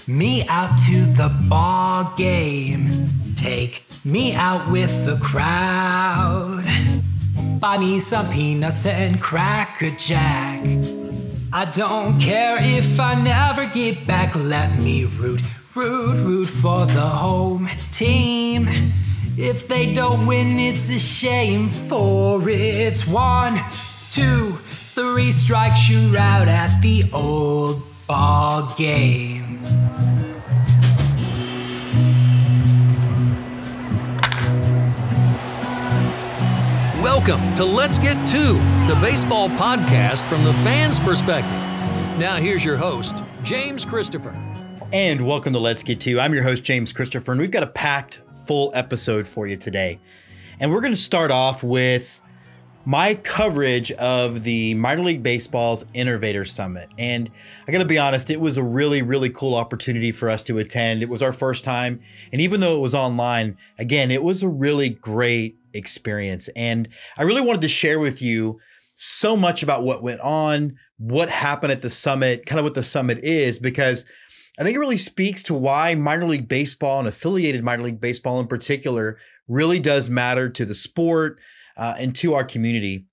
me out to the ball game. Take me out with the crowd. Buy me some peanuts and Cracker Jack. I don't care if I never get back. Let me root for the home team. If they don't win, it's a shame, for it's 1, 2, 3 strikes you're out at the old ball game. Welcome to Let's Get To, the baseball podcast from the fans' perspective. Now here's your host, James Christopher. And welcome to Let's Get To. I'm your host, James Christopher, and we've got a packed full episode for you today. And we're going to start off with my coverage of the Minor League Baseball's Innovators Summit. And I got to be honest, it was a really, really cool opportunity for us to attend. It was our first time. And even though it was online, again, it was a really great experience. And I really wanted to share with you so much about what went on, what happened at the summit, kind of what the summit is, because I think it really speaks to why minor league baseball and affiliated minor league baseball in particular really does matter to the sport and to our community.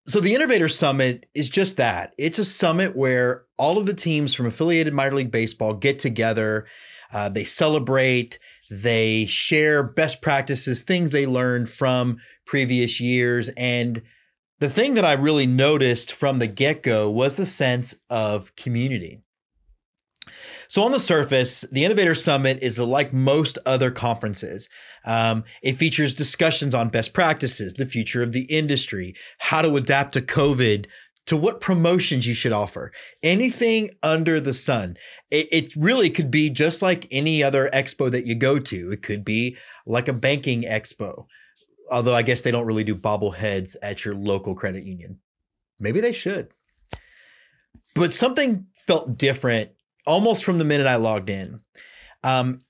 So the Innovators Summit is just that. It's a summit where all of the teams from affiliated minor league baseball get together, they celebrate, they share best practices, things they learned from previous years. And the thing that I really noticed from the get-go was the sense of community. So on the surface, the Innovator Summit is like most other conferences. It features discussions on best practices, the future of the industry, how to adapt to COVID, to what promotions you should offer, anything under the sun. It really could be just like any other expo that you go to. It could be like a banking expo, although I guess they don't really do bobbleheads at your local credit union. Maybe they should. But something felt different almost from the minute I logged in.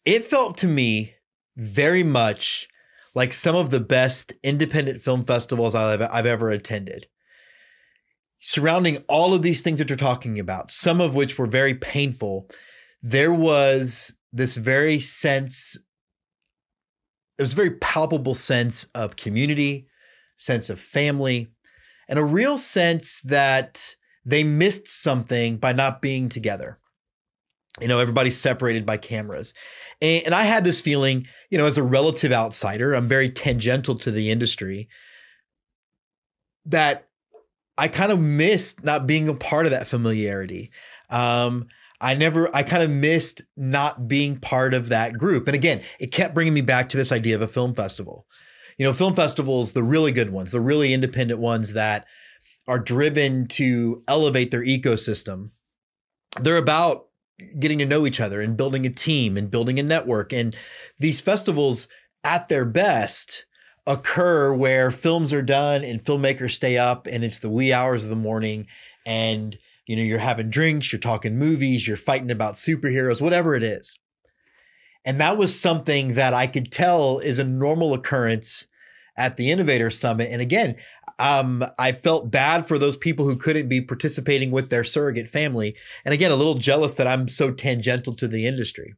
It felt to me very much like some of the best independent film festivals I've ever attended. Surrounding all of these things that you're talking about, some of which were very painful, there was this very palpable sense of community, sense of family, and a real sense that they missed something by not being together. You know, everybody's separated by cameras. And I had this feeling, you know, as a relative outsider, I'm very tangential to the industry, that I kind of missed not being a part of that familiarity. I kind of missed not being part of that group. And again, it kept bringing me back to this idea of a film festival. You know, film festivals, the really good ones, the really independent ones that are driven to elevate their ecosystem, they're about getting to know each other and building a team and building a network. And these festivals at their best occur where films are done and filmmakers stay up and it's the wee hours of the morning and, you know, you're having drinks, you're talking movies, you're fighting about superheroes, whatever it is. And that was something that I could tell is a normal occurrence at the Innovator Summit. And again, I felt bad for those people who couldn't be participating with their surrogate family. And again, a little jealous that I'm so tangential to the industry.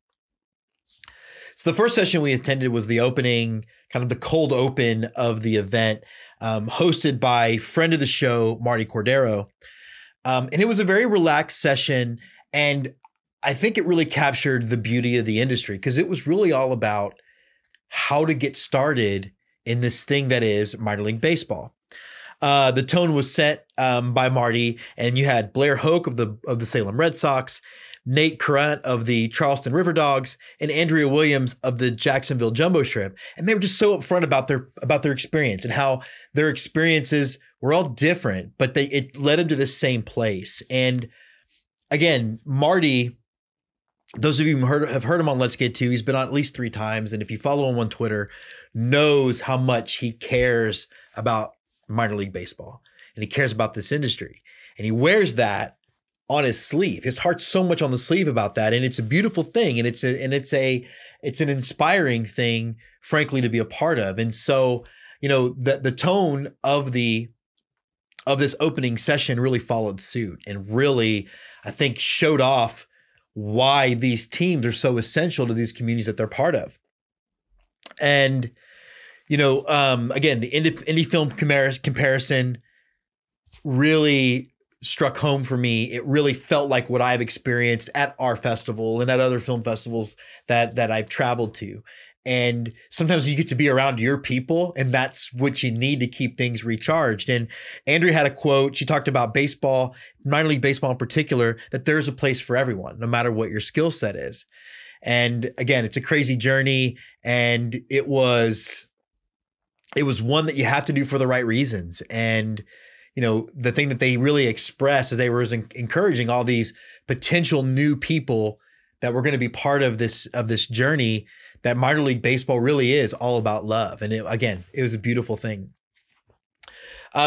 So the first session we attended was the opening, kind of the cold open of the event, hosted by friend of the show, Martie Cordaro. And it was a very relaxed session. And I think it really captured the beauty of the industry because it was really all about how to get started in this thing that is minor league baseball. The tone was set by Martie, and you had Blair Hoke of the Salem Red Sox, Nate Kurant of the Charleston River Dogs, and Andrea Williams of the Jacksonville Jumbo Shrimp. And they were just so upfront about their experience and how their experiences were all different, but it led them to the same place. And again, Martie, those of you who have heard him on Let's Get To, he's been on at least 3 times. And if you follow him on Twitter, knows how much he cares about minor league baseball and he cares about this industry. And he wears that on his sleeve. His heart's so much on the sleeve about that. And it's a beautiful thing. And it's an inspiring thing, frankly, to be a part of. And so, you know, the tone of this opening session really followed suit and really, I think, showed off why these teams are so essential to these communities that they're part of. And, again, the indie film comparison really struck home for me. It really felt like what I've experienced at our festival and at other film festivals that I've traveled to. And sometimes you get to be around your people, and that's what you need to keep things recharged. And Andrea had a quote. She talked about baseball, minor league baseball in particular, that there's a place for everyone, no matter what your skill set is. And again, it's a crazy journey, and it was one that you have to do for the right reasons. And the thing that they really expressed as they were encouraging all these potential new people that were going to be part of this journey, that minor league baseball really is all about love. And it was a beautiful thing.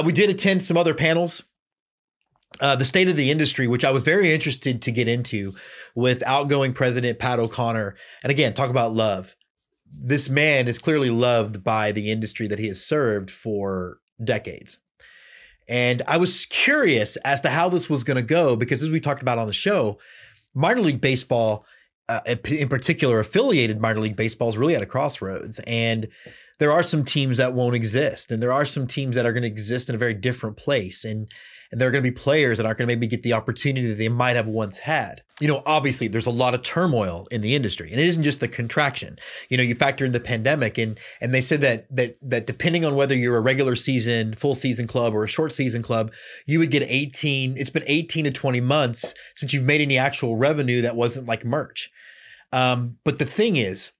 We did attend some other panels. The state of the industry, which I was very interested to get into with outgoing president Pat O'Connor. And again, talk about love. This man is clearly loved by the industry that he has served for decades. And I was curious as to how this was going to go, because as we talked about on the show, minor league baseball, in particular, affiliated minor league baseball is really at a crossroads. And there are some teams that won't exist. And there are some teams that are going to exist in a very different place. And there are going to be players that aren't going to maybe get the opportunity that they might have once had. Obviously, there's a lot of turmoil in the industry. And it isn't just the contraction. You factor in the pandemic. And they said that depending on whether you're a regular season, full season club or a short season club, you would get it's been 18 to 20 months since you've made any actual revenue that wasn't like merch. But the thing is,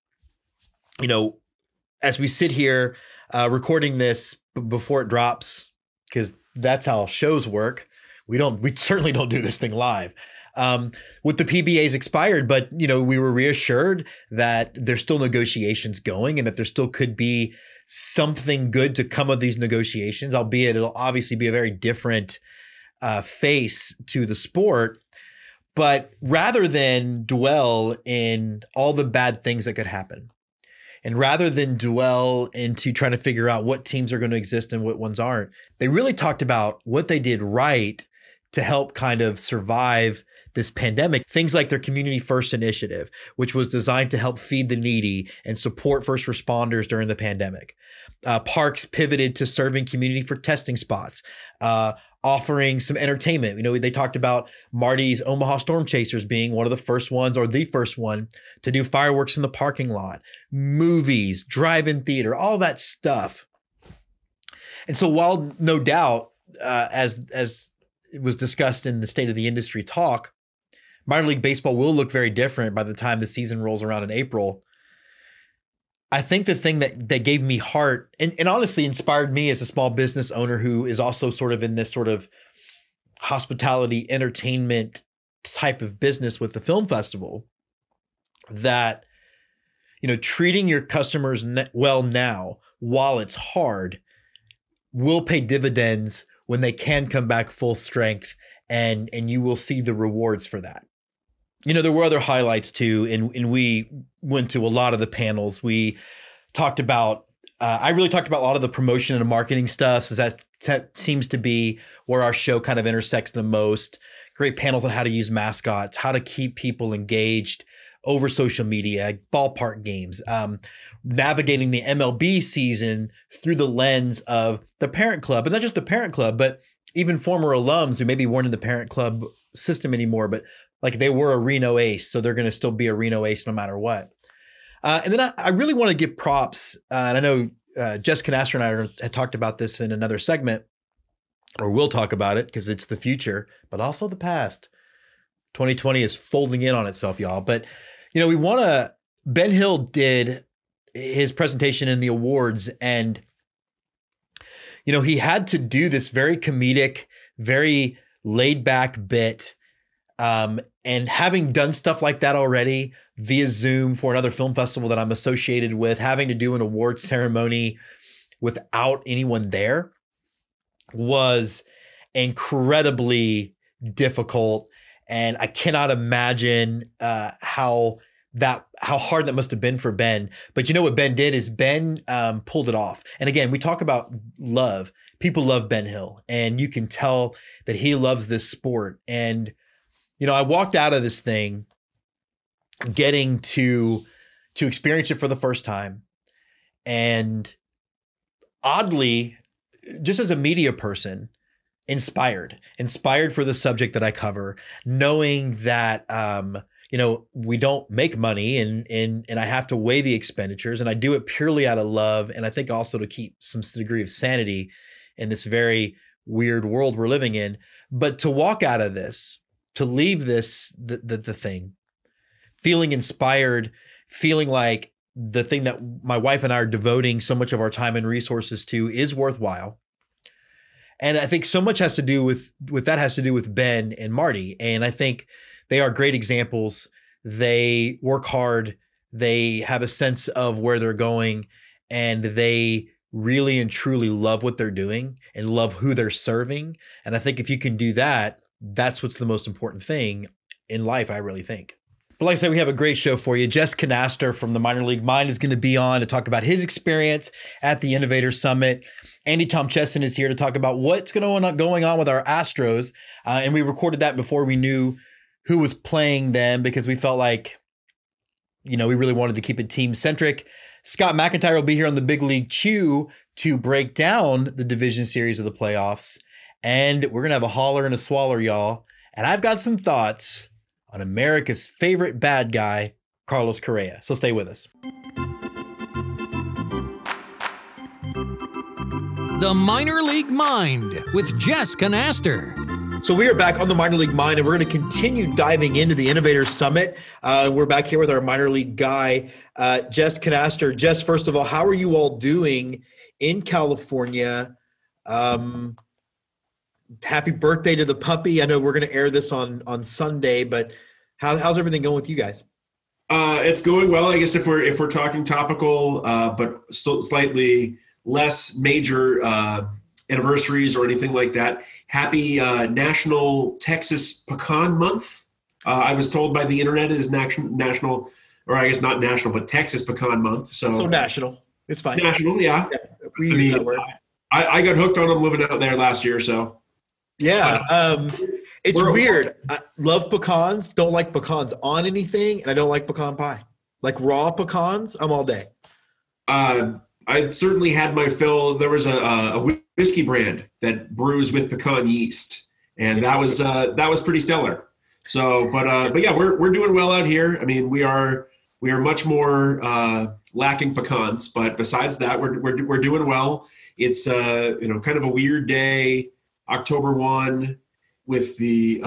as we sit here recording this before it drops, because that's how shows work. We certainly don't do this thing live. With the PBAs expired, but we were reassured that there's still negotiations going and that there still could be something good to come of these negotiations, albeit it'll obviously be a very different face to the sport. But rather than dwell in all the bad things that could happen, and rather than dwell into trying to figure out what teams are going to exist and what ones aren't, they really talked about what they did right to help kind of survive this pandemic. Things like their Community First initiative, which was designed to help feed the needy and support first responders during the pandemic. Parks pivoted to serving community for testing spots, offering some entertainment. They talked about Martie's Omaha Storm Chasers being one of the first ones, or the first one, to do fireworks in the parking lot, movies, drive-in theater, all that stuff. And so while no doubt, as it was discussed in the State of the Industry talk, minor league baseball will look very different by the time the season rolls around in April, I think the thing that gave me heart and honestly inspired me as a small business owner who is also sort of in this sort of hospitality entertainment type of business with the film festival, that, treating your customers well now while it's hard will pay dividends when they can come back full strength, and you will see the rewards for that. There were other highlights too, and we went to a lot of the panels. We talked about, I really talked about a lot of the promotion and marketing stuff, so that seems to be where our show kind of intersects the most. Great panels on how to use mascots, how to keep people engaged over social media, ballpark games, navigating the MLB season through the lens of the parent club, but not just the parent club, but even former alums who maybe weren't in the parent club system anymore, but like they were a Reno Ace, so they're going to still be a Reno Ace no matter what. And then I really want to give props, and I know Jess Knaster and I had talked about this in another segment, or we'll talk about it because it's the future, but also the past. 2020 is folding in on itself, y'all. But, we want to, Ben Hill did his presentation in the awards, and, he had to do this very comedic, very laid back bit. And having done stuff like that already via Zoom for another film festival that I'm associated with, having to do an award ceremony without anyone there was incredibly difficult. And I cannot imagine how hard that must have been for Ben. But what Ben did is Ben pulled it off. And again, we talk about love. People love Ben Hill, and you can tell that he loves this sport. And I walked out of this thing getting to experience it for the first time. And oddly, just as a media person, inspired for the subject that I cover, knowing that, we don't make money and I have to weigh the expenditures, and I do it purely out of love. And I think also to keep some degree of sanity in this very weird world we're living in. But to walk out of this, to leave this, the thing, feeling inspired, feeling like the thing that my wife and I are devoting so much of our time and resources to is worthwhile. And I think so much has to do with Ben and Martie. And I think they are great examples. They work hard. They have a sense of where they're going, and they really and truly love what they're doing and love who they're serving. And I think if you can do that, that's what's the most important thing in life, I really think. But like I said, we have a great show for you. Jess Knaster from the Minor League Mind is going to be on to talk about his experience at the Innovators Summit. Andy Tom Chesson is here to talk about what's going on with our Astros. And we recorded that before we knew who was playing them, because we felt like, we really wanted to keep it team-centric. Scott McIntyre will be here on the Big League Chew to break down the division series of the playoffs. And we're going to have a holler and a swaller, y'all. And I've got some thoughts on America's favorite bad guy, Carlos Correa. So stay with us. The Minor League Mind with Jess Knaster. So we are back on the Minor League Mind, and we're going to continue diving into the Innovators Summit. We're back here with our minor league guy, Jess Knaster. Jess, first of all, how are you all doing in California? Happy birthday to the puppy. I know we're going to air this on Sunday, but how's everything going with you guys? It's going well, I guess, if we're talking topical, but still slightly less major anniversaries or anything like that. Happy National Texas Pecan Month. I was told by the internet it is national, or I guess not national, but Texas Pecan Month. So national. It's fine. National, yeah. We use that word. I got hooked on them living out there last year, so. Yeah. It's weird. I love pecans, don't like pecans on anything, and I don't like pecan pie. Like raw pecans, I'm all day. I certainly had my fill. There was a whiskey brand that brews with pecan yeast, and that was pretty stellar. So, but yeah, we're doing well out here. I mean, we are much more lacking pecans, but besides that, we're doing well. It's kind of a weird day, October 1, with the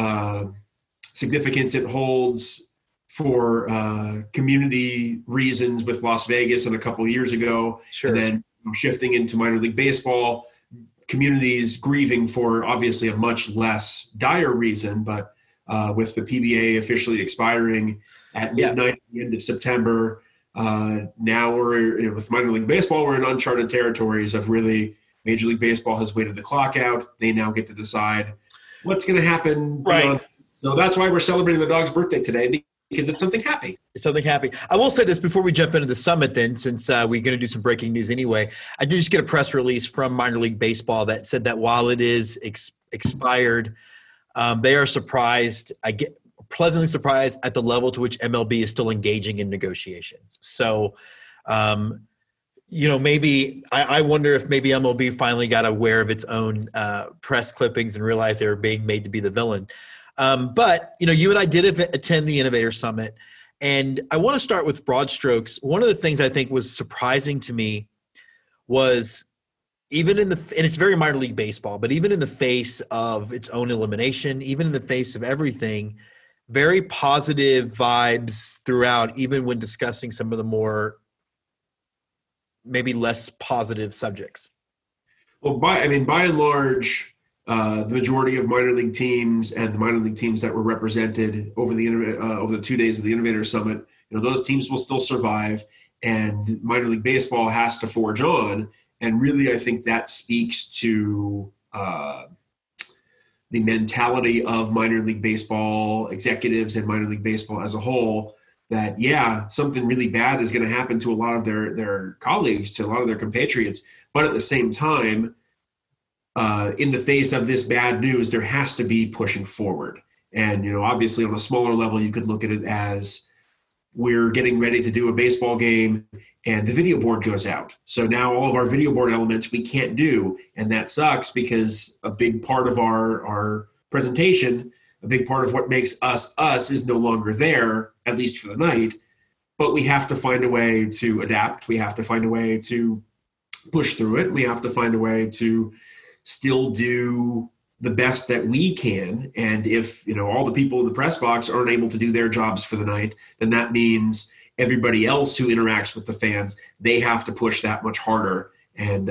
significance it holds for community reasons with Las Vegas and a couple of years ago. Sure. And then shifting into minor league baseball, communities grieving for obviously a much less dire reason, but with the PBA officially expiring at midnight at the end of September, now we're with minor league baseball, we're in uncharted territories of really Major League Baseball has waited the clock out. They now get to decide what's going to happen. Right. So that's why we're celebrating the dog's birthday today, because it's something happy. It's something happy. I will say this before we jump into the summit then, since we're going to do some breaking news anyway. I did just get a press release from minor league baseball that said that while it is expired, they are surprised. I get pleasantly surprised at the level to which MLB is still engaging in negotiations. So, maybe I wonder if maybe MLB finally got aware of its own press clippings and realized they were being made to be the villain. But you and I did attend the Innovator Summit, and I want to start with broad strokes. One of the things I think was surprising to me was and it's very minor league baseball, but even in the face of its own elimination, even in the face of everything, very positive vibes throughout, even when discussing some of the more maybe less positive subjects. Well, by and large, the majority of minor league teams and the minor league teams that were represented over the 2 days of the Innovator Summit, those teams will still survive, and minor league baseball has to forge on. And really, I think that speaks to the mentality of minor league baseball executives and minor league baseball as a whole, that, something really bad is going to happen to a lot of their colleagues, to a lot of their compatriots. But at the same time, in the face of this bad news, there has to be pushing forward. And, obviously on a smaller level, you could look at it as we're getting ready to do a baseball game and the video board goes out. So now all of our video board elements we can't do. And that sucks because a big part of our presentation, a big part of what makes us is no longer there, at least for the night. But we have to find a way to adapt. We have to find a way to push through it. We have to find a way to still do the best that we can. And if, all the people in the press box aren't able to do their jobs for the night, then that means everybody else who interacts with the fans, they have to push that much harder and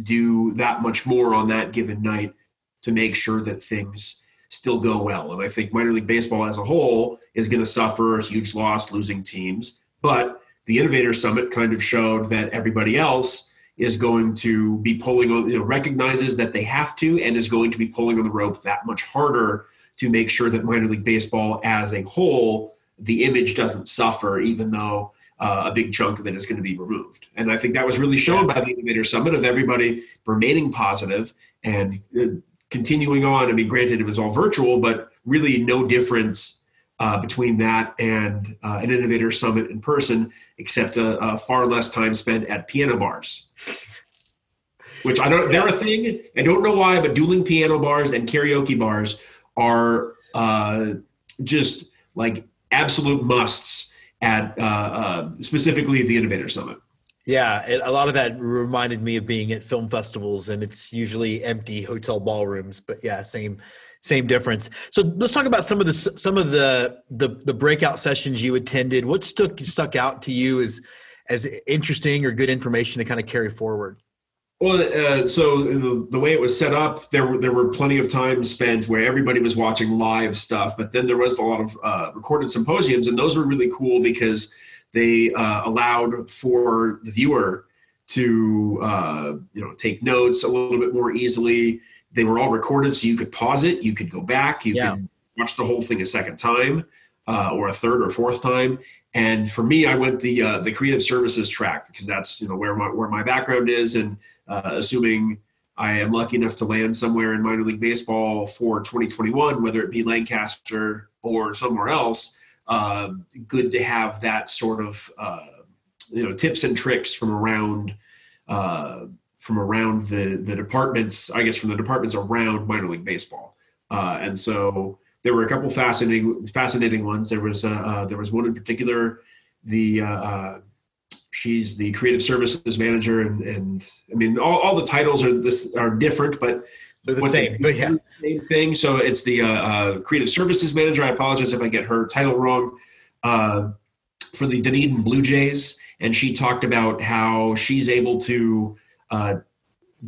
do that much more on that given night to make sure that things still go well. And I think minor league baseball as a whole is going to suffer a huge loss losing teams. But the Innovator Summit kind of showed that everybody else is going to be pulling on, recognizes that they have to, and is going to be pulling on the rope that much harder to make sure that minor league baseball as a whole, the image doesn't suffer, even though a big chunk of it is going to be removed. And I think that was really shown by the Innovator Summit of everybody remaining positive and continuing on. I mean, granted, it was all virtual, but really no difference between that and an Innovator Summit in person, except a far less time spent at piano bars, which they're a thing. I don't know why, but dueling piano bars and karaoke bars are just like absolute musts at specifically the Innovator Summit. Yeah, a lot of that reminded me of being at film festivals, and it's usually empty hotel ballrooms. But yeah, same difference. So let's talk about some of the breakout sessions you attended. What stuck out to you as interesting or good information to kind of carry forward? Well, so the way it was set up, there were plenty of time spent where everybody was watching live stuff, but then there was a lot of recorded symposiums, and those were really cool because they allowed for the viewer to take notes a little bit more easily. They were all recorded, so you could pause it, you could go back, you could watch the whole thing a second time or a third or fourth time. And for me, I went the creative services track because that's where my background is, and assuming I am lucky enough to land somewhere in minor league baseball for 2021, whether it be Lancaster or somewhere else, good to have that sort of tips and tricks from around the departments, I guess from the departments around minor league baseball. And so there were a couple fascinating ones. There was one in particular, she's the creative services manager, and I mean, all the titles are different, but they're the same. But yeah, same thing. So it's the creative services manager. I apologize if I get her title wrong. For the Dunedin Blue Jays, and she talked about how she's able to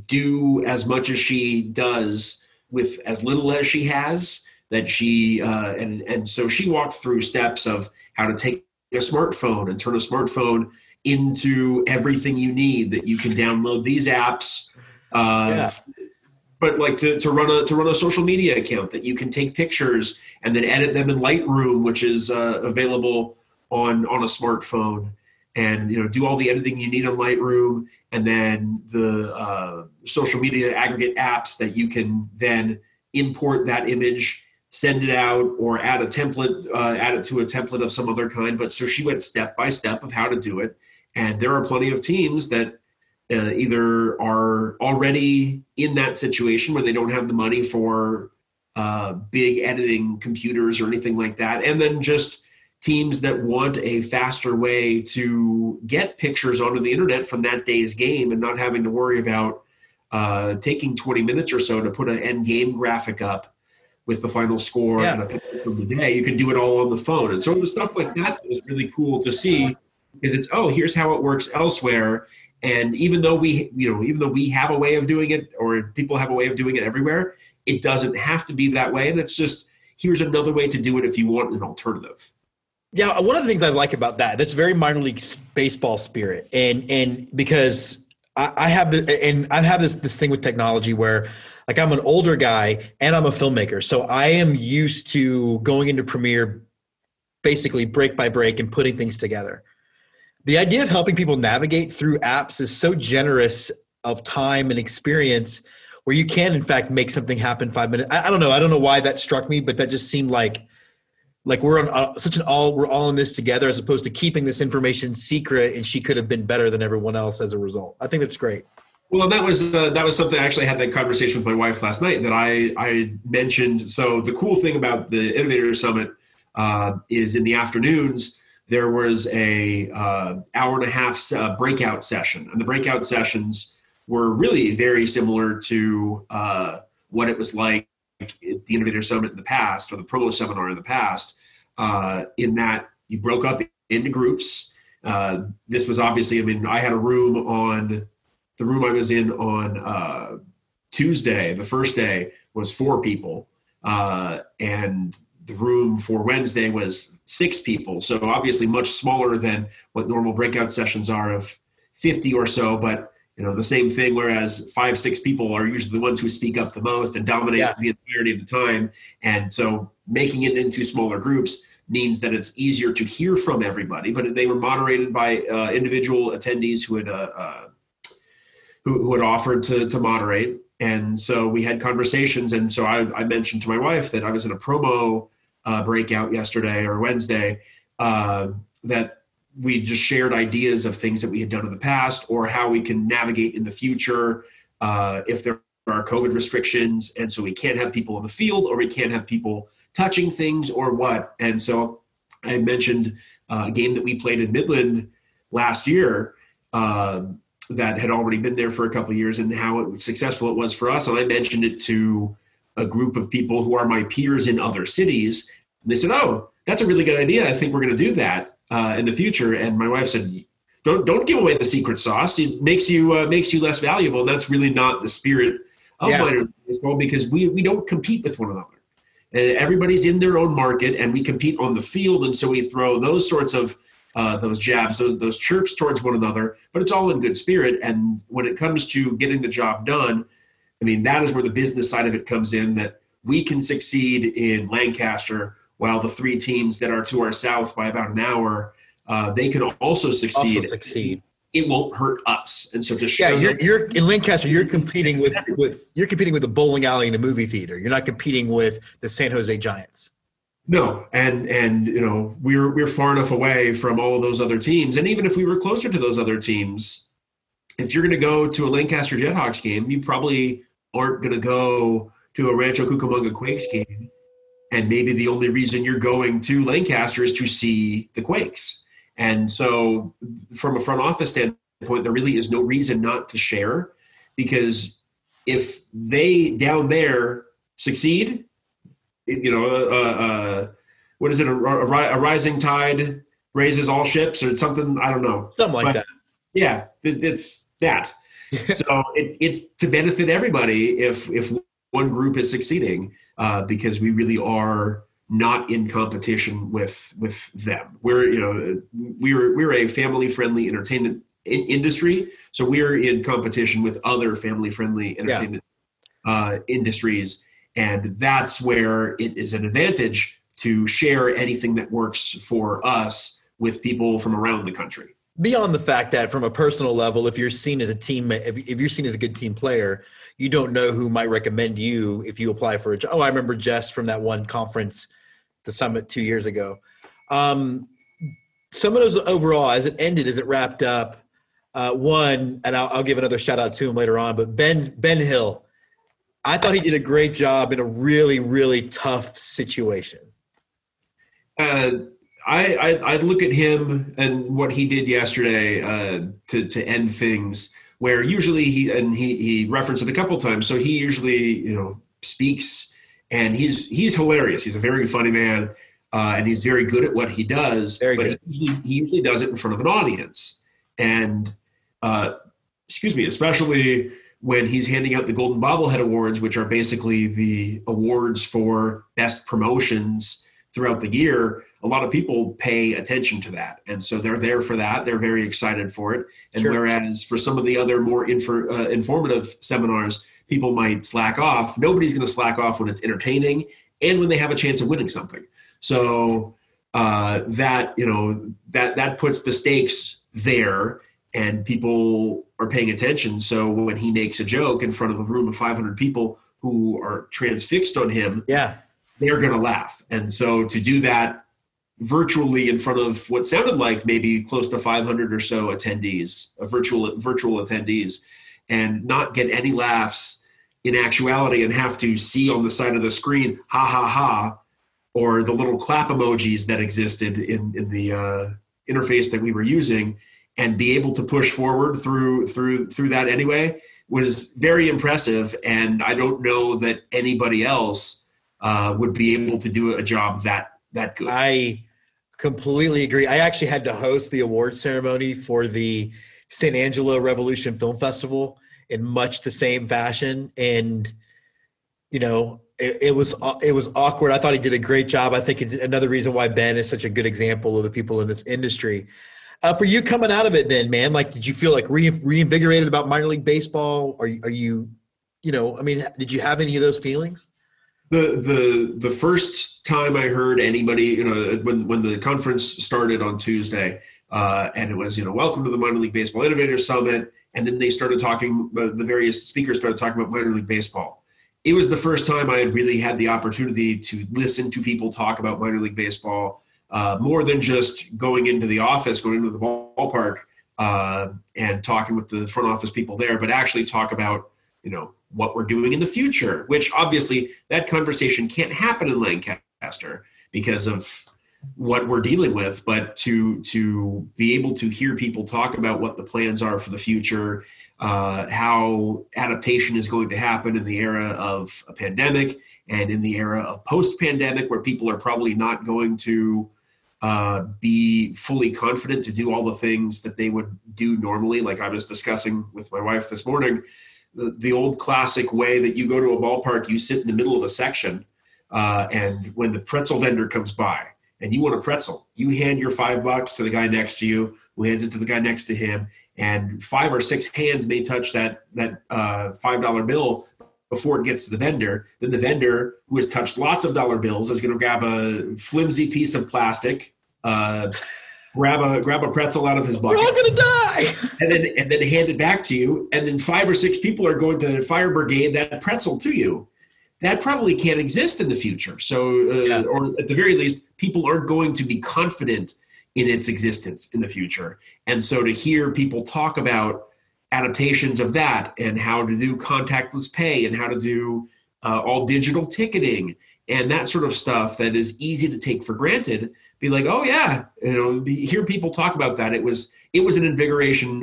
do as much as she does with as little as she has. That she and so she walked through steps of how to take a smartphone and turn a smartphone into everything you need. That you can download these apps, but like to run a social media account, that you can take pictures and then edit them in Lightroom, which is available on a smartphone, and do all the editing you need on Lightroom, and then the social media aggregate apps that you can then import that image, send it out, or add it to a template of some other kind. But so she went step by step of how to do it. And there are plenty of teams that either are already in that situation where they don't have the money for big editing computers or anything like that. And then just teams that want a faster way to get pictures onto the internet from that day's game and not having to worry about taking 20 minutes or so to put an end game graphic up with the final score and a picture from the day. You can do it all on the phone. And so it was stuff like that was really cool to see, because it's, here's how it works elsewhere. And even though we have a way of doing it, or people have a way of doing it everywhere, it doesn't have to be that way. And it's just, here's another way to do it if you want an alternative. Yeah, one of the things I like about that's very minor league baseball spirit, and because I have this thing with technology where, like, I'm an older guy and I'm a filmmaker, so I am used to going into Premiere basically break by break and putting things together. The idea of helping people navigate through apps is so generous of time and experience, where you can in fact make something happen 5 minutes. I don't know why that struck me, but that just seemed like like we're on we're all in this together, as opposed to keeping this information secret, and she could have been better than everyone else as a result. I think that's great. Well, that was something I actually had that conversation with my wife last night that I mentioned. So the cool thing about the Innovators Summit is in the afternoons, there was a hour and a half breakout session. And the breakout sessions were really very similar to what it was like at the Innovators Summit in the past, or the promo seminar in the past, in that you broke up into groups. This was obviously, I had a room the room I was in on Tuesday, the first day, was 4 people. And the room for Wednesday was 6 people. So obviously much smaller than what normal breakout sessions are of 50 or so. But, the same thing, whereas 5, 6 people are usually the ones who speak up the most and dominate the entirety of the time. And so making it into smaller groups means that it's easier to hear from everybody. But they were moderated by individual attendees who had offered to moderate. And so we had conversations. And so I mentioned to my wife that I was in a promo breakout yesterday or Wednesday, that we just shared ideas of things that we had done in the past, or how we can navigate in the future if there are COVID restrictions. And so we can't have people in the field, or we can't have people touching things, or what. And so I mentioned a game that we played in Midland last year, that had already been there for a couple of years, and how successful it was for us. And I mentioned it to a group of people who are my peers in other cities. And they said, "Oh, that's a really good idea. I think we're going to do that in the future." And my wife said, "Don't give away the secret sauce. It makes you less valuable." And that's really not the spirit of minor baseball, because we don't compete with one another. Everybody's in their own market, and we compete on the field. And so we throw those sorts of those jabs, those chirps towards one another, but it's all in good spirit. And when it comes to getting the job done, that is where the business side of it comes in, that we can succeed in Lancaster, while the 3 teams that are to our south by about an hour, they can also succeed. It won't hurt us. And so to show you're in Lancaster, you're competing with the bowling alley and a movie theater. You're not competing with the San Jose Giants. No, and we're far enough away from all of those other teams. And even if we were closer to those other teams, if you're going to go to a Lancaster Jethawks game, you probably aren't going to go to a Rancho Cucamonga Quakes game. And maybe the only reason you're going to Lancaster is to see the Quakes. And so from a front office standpoint, there really is no reason not to share, because if they down there succeed, what is it? A rising tide raises all ships, or something. I don't know. Something like that. Yeah, it's that. So it's to benefit everybody if one group is succeeding, because we really are not in competition with them. We're a family-friendly entertainment industry, so we're in competition with other family-friendly entertainment industries. And that's where it is an advantage to share anything that works for us with people from around the country. Beyond the fact that from a personal level, if you're seen as a teammate, if you're seen as a good team player, you don't know who might recommend you if you apply for a job. Oh, I remember Jess from that one conference, the summit 2 years ago. Some of those overall, as it ended, as it wrapped up, one, and I'll give another shout out to him later on, but Ben Hill, I thought he did a great job in a really, really tough situation. I look at him and what he did yesterday to end things, where usually he referenced it a couple times. So he usually speaks, and he's hilarious. He's a very funny man, and he's very good at what he does. He usually does it in front of an audience, and especially when he's handing out the Golden Bobblehead Awards, which are basically the awards for best promotions throughout the year. A lot of people pay attention to that. And so they're there for that. They're very excited for it. And whereas for some of the other more informative seminars, people might slack off. Nobody's going to slack off when it's entertaining and when they have a chance of winning something. So that puts the stakes there, and people are paying attention. So when he makes a joke in front of a room of 500 people who are transfixed on him, they're going to laugh. And so to do that virtually in front of what sounded like maybe close to 500 or so attendees, virtual attendees, and not get any laughs in actuality and have to see on the side of the screen, ha, ha, ha, or the little clap emojis that existed in the interface that we were using, and be able to push forward through that anyway was very impressive. And I don't know that anybody else would be able to do a job that good. I completely agree. I actually had to host the award ceremony for the San Angelo Revolution Film Festival in much the same fashion. And, you know, it was awkward. I thought he did a great job. I think it's another reason why Ben is such a good example of the people in this industry. For you coming out of it then, man, like, did you feel like reinvigorated about minor league baseball? Are you, you know, I mean, did you have any of those feelings? The first time I heard anybody, you know, when the conference started on Tuesday, and it was, you know, welcome to the Minor League Baseball Innovators Summit. And then they started talking, the various speakers started talking about minor league baseball. It was the first time I had really had the opportunity to listen to people talk about minor league baseball, more than just going into the office, going into the ballpark, and talking with the front office people there, but actually talk about, you know, what we're doing in the future, which obviously that conversation can't happen in Lancaster because of what we're dealing with, but to be able to hear people talk about what the plans are for the future, how adaptation is going to happen in the era of a pandemic and in the era of post-pandemic, where people are probably not going to be fully confident to do all the things that they would do normally. Like I was discussing with my wife this morning, the old classic way that you go to a ballpark, you sit in the middle of a section, and when the pretzel vendor comes by, and you want a pretzel, you hand your $5 to the guy next to you, who hands it to the guy next to him, and 5 or 6 hands may touch that $5 bill before it gets to the vendor. Then the vendor, who has touched lots of dollar bills, is going to grab a flimsy piece of plastic, grab a pretzel out of his bucket. We're all going to die. and then hand it back to you. And then 5 or 6 people are going to fire brigade that pretzel to you. That probably can't exist in the future. So, or at the very least, people aren't going to be confident in its existence in the future. And so to hear people talk about adaptations of that and how to do contactless pay and how to do all digital ticketing and that sort of stuff that is easy to take for granted, be like, oh yeah, you know, hear people talk about that. It was an invigoration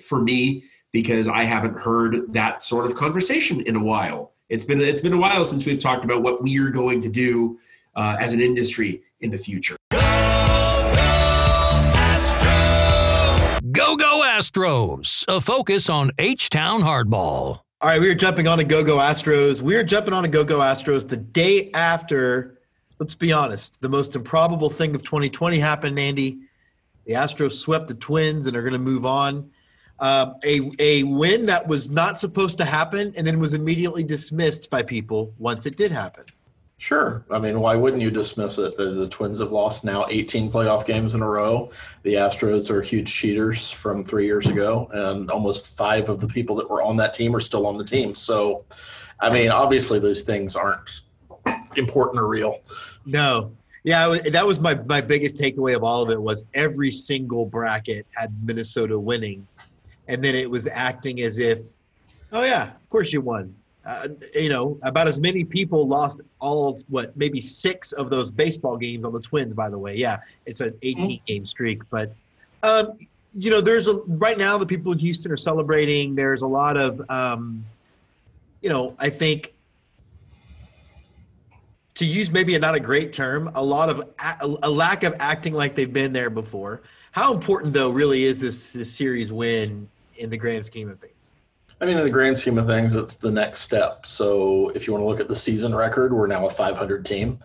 for me, because I haven't heard that sort of conversation in a while. It's been a while since we've talked about what we are going to do as an industry in the future. Go Astros, a focus on H-Town hardball. All right, we are jumping on to Go Astros. We are jumping on to Go Astros the day after, let's be honest, the most improbable thing of 2020 happened, Andy. The Astros swept the Twins and are going to move on. A win that was not supposed to happen and then was immediately dismissed by people once it did happen. Sure. I mean, why wouldn't you dismiss it? The Twins have lost now 18 playoff games in a row. The Astros are huge cheaters from 3 years ago, and almost 5 of the people that were on that team are still on the team. So, I mean, obviously those things aren't important or real. No. Yeah, that was my biggest takeaway of all of it was every single bracket had Minnesota winning. And then it was acting as if, oh, yeah, of course you won. You know, about as many people lost maybe 6 of those baseball games on the Twins, by the way. Yeah, it's an 18-game streak. But, you know, right now the people in Houston are celebrating. There's a lot of, you know, I think, to use maybe not a great term, a lack of acting like they've been there before. How important, though, really is this series win in the grand scheme of things? I mean, in the grand scheme of things, it's the next step. So if you want to look at the season record, we're now a 500 team.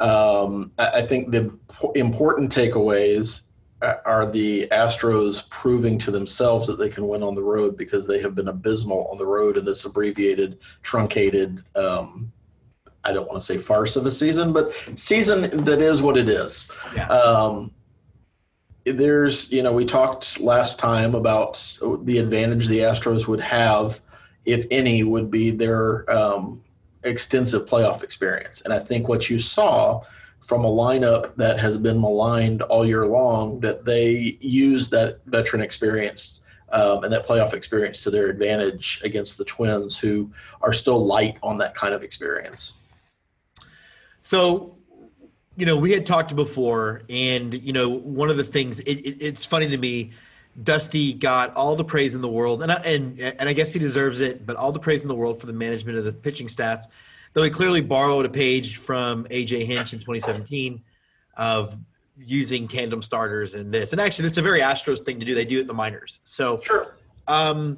I think the important takeaways are the Astros proving to themselves that they can win on the road, because they have been abysmal on the road in this abbreviated, truncated, I don't want to say farce of a season, but season that is what it is. Yeah. There's, you know, we talked last time about the advantage the Astros would have, if any, would be their extensive playoff experience. And I think what you saw from a lineup that has been maligned all year long, that they used that veteran experience and that playoff experience to their advantage against the Twins, who are still light on that kind of experience. So, we had talked before, and, one of the things, it's funny to me, Dusty got all the praise in the world, and I guess he deserves it, but all the praise in the world for the management of the pitching staff, though he clearly borrowed a page from A.J. Hinch in 2017 of using tandem starters and this. And actually, that's a very Astros thing to do. They do it in the minors. So sure. Does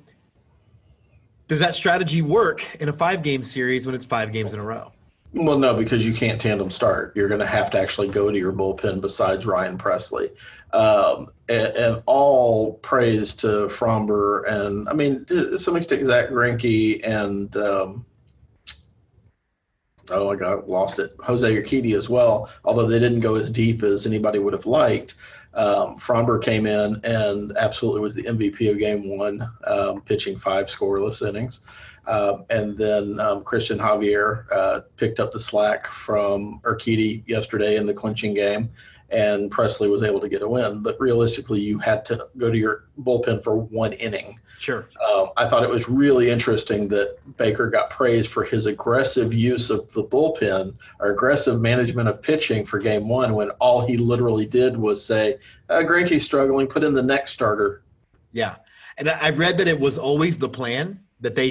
that strategy work in a 5-game series when it's 5 games in a row? Well, no, because you can't tandem start. You're going to have to actually go to your bullpen besides Ryan Presley. And all praise to Fromber and, I mean, to some extent, Zach Greinke and lost it. Jose Urquidy as well, although they didn't go as deep as anybody would have liked. Fromber came in and absolutely was the MVP of Game 1, pitching 5 scoreless innings. And then Christian Javier picked up the slack from Urquidy yesterday in the clinching game, and Presley was able to get a win. But realistically, you had to go to your bullpen for 1 inning. Sure. I thought it was really interesting that Baker got praised for his aggressive use of the bullpen or aggressive management of pitching for Game 1, when all he literally did was say, Greinke's struggling, put in the next starter. Yeah. And I read that it was always the plan that the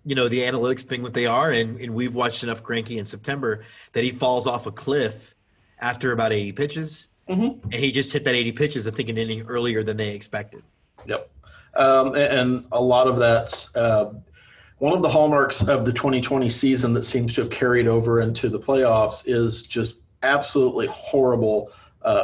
analytics being what they are, and we've watched enough Greinke in September that he falls off a cliff after about 80 pitches. Mm-hmm. And he just hit that 80 pitches, I think, an inning earlier than they expected. Yep. And a lot of that's one of the hallmarks of the 2020 season that seems to have carried over into the playoffs is just absolutely horrible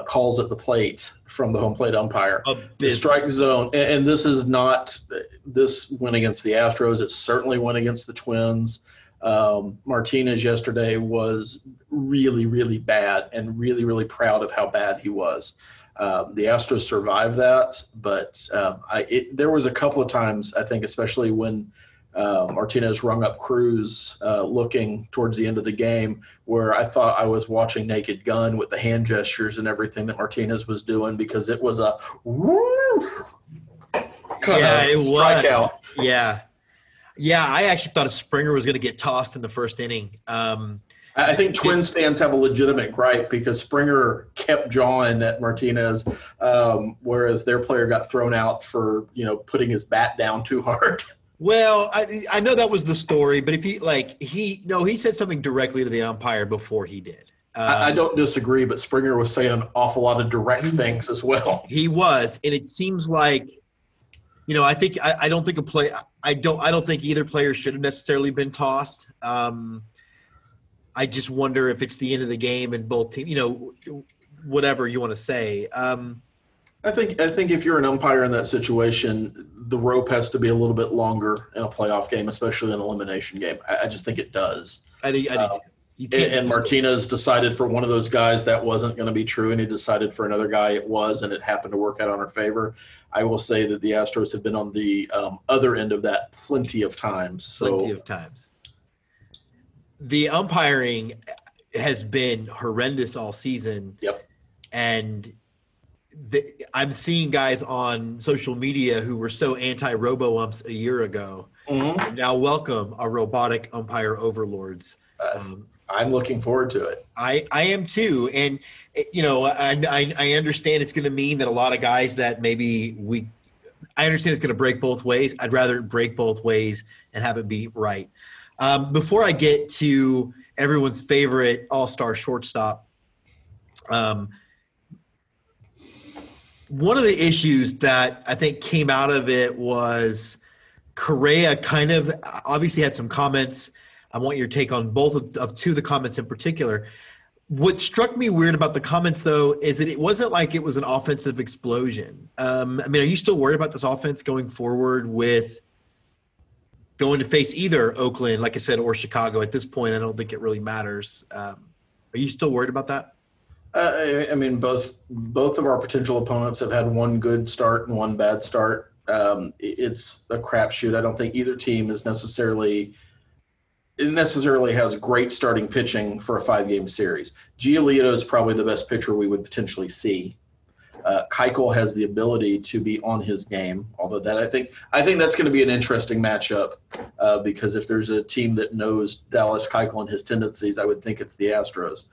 calls at the plate from the home plate umpire. The strike zone. And this is not – this went against the Astros. It certainly went against the Twins. Martinez yesterday was really, really bad, and really, really proud of how bad he was. The Astros survived that, but there was a couple of times, I think, especially when Martinez rung up Cruz looking towards the end of the game, where I thought I was watching Naked Gun with the hand gestures and everything that Martinez was doing, because it was a woo kind of strikeout. Yeah. Yeah, I actually thought Springer was going to get tossed in the first inning. I think Twins fans have a legitimate gripe because Springer kept jawing at Martinez, whereas their player got thrown out for, putting his bat down too hard. Well, I know that was the story, but if he said something directly to the umpire before he did. I don't disagree, but Springer was saying an awful lot of direct things as well. He was, and it seems like, I think I don't think I don't think either player should have necessarily been tossed. I just wonder if it's the end of the game and both teams, whatever you want to say. I think if you're an umpire in that situation, the rope has to be a little bit longer in a playoff game, especially an elimination game. I just think it does. I do too. And Martinez decided for one of those guys that wasn't going to be true, and he decided for another guy it was, and it happened to work out on our favor. I will say that the Astros have been on the other end of that plenty of times. Plenty of times. The umpiring has been horrendous all season. Yep. And I'm seeing guys on social media who were so anti-robo-umps a year ago, and now welcome our robotic umpire overlords. I'm looking forward to it. I am too. And, I understand it's going to mean that a lot of guys that maybe I understand it's going to break both ways. I'd rather break both ways and have it be right. Before I get to everyone's favorite all-star shortstop, one of the issues that I think came out of it was Correa kind of obviously had some comments. I want your take on both of two of the comments in particular. What struck me weird about the comments, though, is that it wasn't like it was an offensive explosion. Are you still worried about this offense going forward with going to face either Oakland, like I said, or Chicago? At this point, I don't think it really matters. Are you still worried about that? Both of our potential opponents have had one good start and one bad start. It's a crapshoot. I don't think either team is necessarily necessarily has great starting pitching for a 5-game series. Giolito is probably the best pitcher we would potentially see. Keuchel has the ability to be on his game, although that I think that's going to be an interesting matchup because if there's a team that knows Dallas Keuchel and his tendencies, I would think it's the Astros.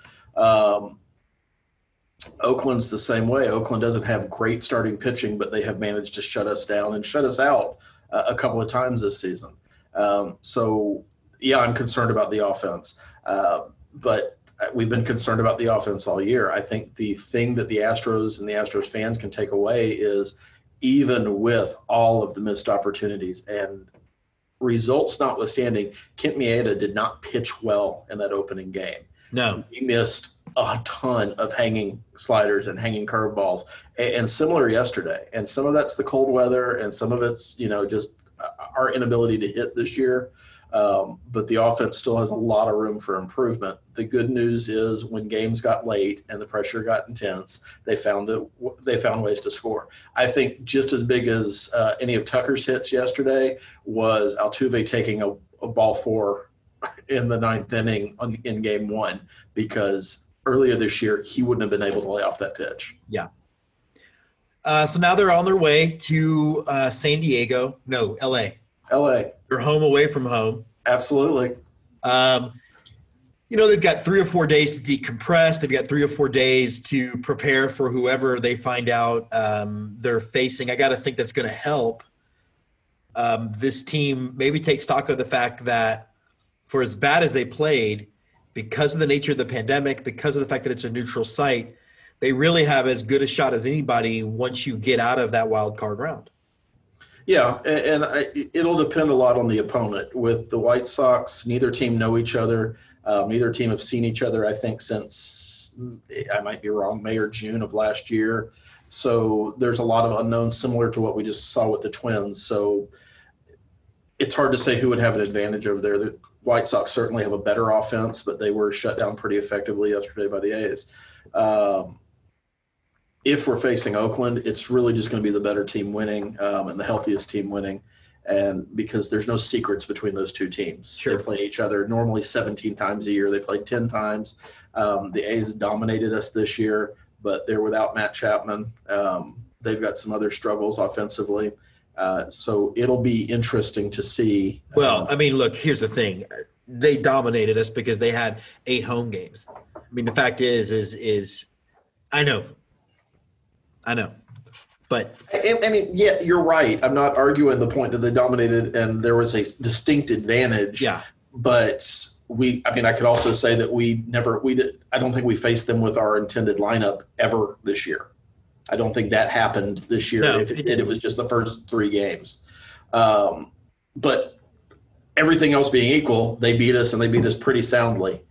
Oakland's the same way. Oakland doesn't have great starting pitching, but they have managed to shut us down and shut us out a couple of times this season. So, yeah, I'm concerned about the offense. But we've been concerned about the offense all year. I think the thing that the Astros and the Astros fans can take away is even with all of the missed opportunities and results notwithstanding, Kent Maeda did not pitch well in that opening game. No. He missed a ton of hanging sliders and hanging curveballs, and similar yesterday. And some of that's the cold weather, and some of it's, just our inability to hit this year. But the offense still has a lot of room for improvement. The good news is when games got late and the pressure got intense, they found ways to score. I think just as big as any of Tucker's hits yesterday was Altuve taking a ball 4 in the 9th inning in game 1, because earlier this year he wouldn't have been able to lay off that pitch. Yeah. So now they're on their way to San Diego. No, L.A. They're home away from home. Absolutely. They've got 3 or 4 days to decompress. They've got 3 or 4 days to prepare for whoever they find out they're facing. I got to think that's going to help this team maybe take stock of the fact that for as bad as they played, because of the nature of the pandemic, because of the fact that it's a neutral site, they really have as good a shot as anybody once you get out of that wild card round. Yeah, and it'll depend a lot on the opponent. With the White Sox, neither team know each other. Neither team have seen each other, I think, since, I might be wrong, May or June of last year. So there's a lot of unknowns similar to what we just saw with the Twins. So it's hard to say who would have an advantage over there. The White Sox certainly have a better offense, but they were shut down pretty effectively yesterday by the A's. If we're facing Oakland, it's really just going to be the better team winning and the healthiest team winning, and because there's no secrets between those two teams. Sure. They play each other normally 17 times a year. They played 10 times. The A's dominated us this year, but they're without Matt Chapman. They've got some other struggles offensively. So it'll be interesting to see. Well, look, here's the thing. They dominated us because they had 8 home games. The fact is I know. But yeah, you're right. I'm not arguing the point that they dominated and there was a distinct advantage. Yeah. But I could also say that I don't think we faced them with our intended lineup ever this year. I don't think that happened this year. No, if it did, it was just the first 3 games. But everything else being equal, they beat us, and they beat us pretty soundly.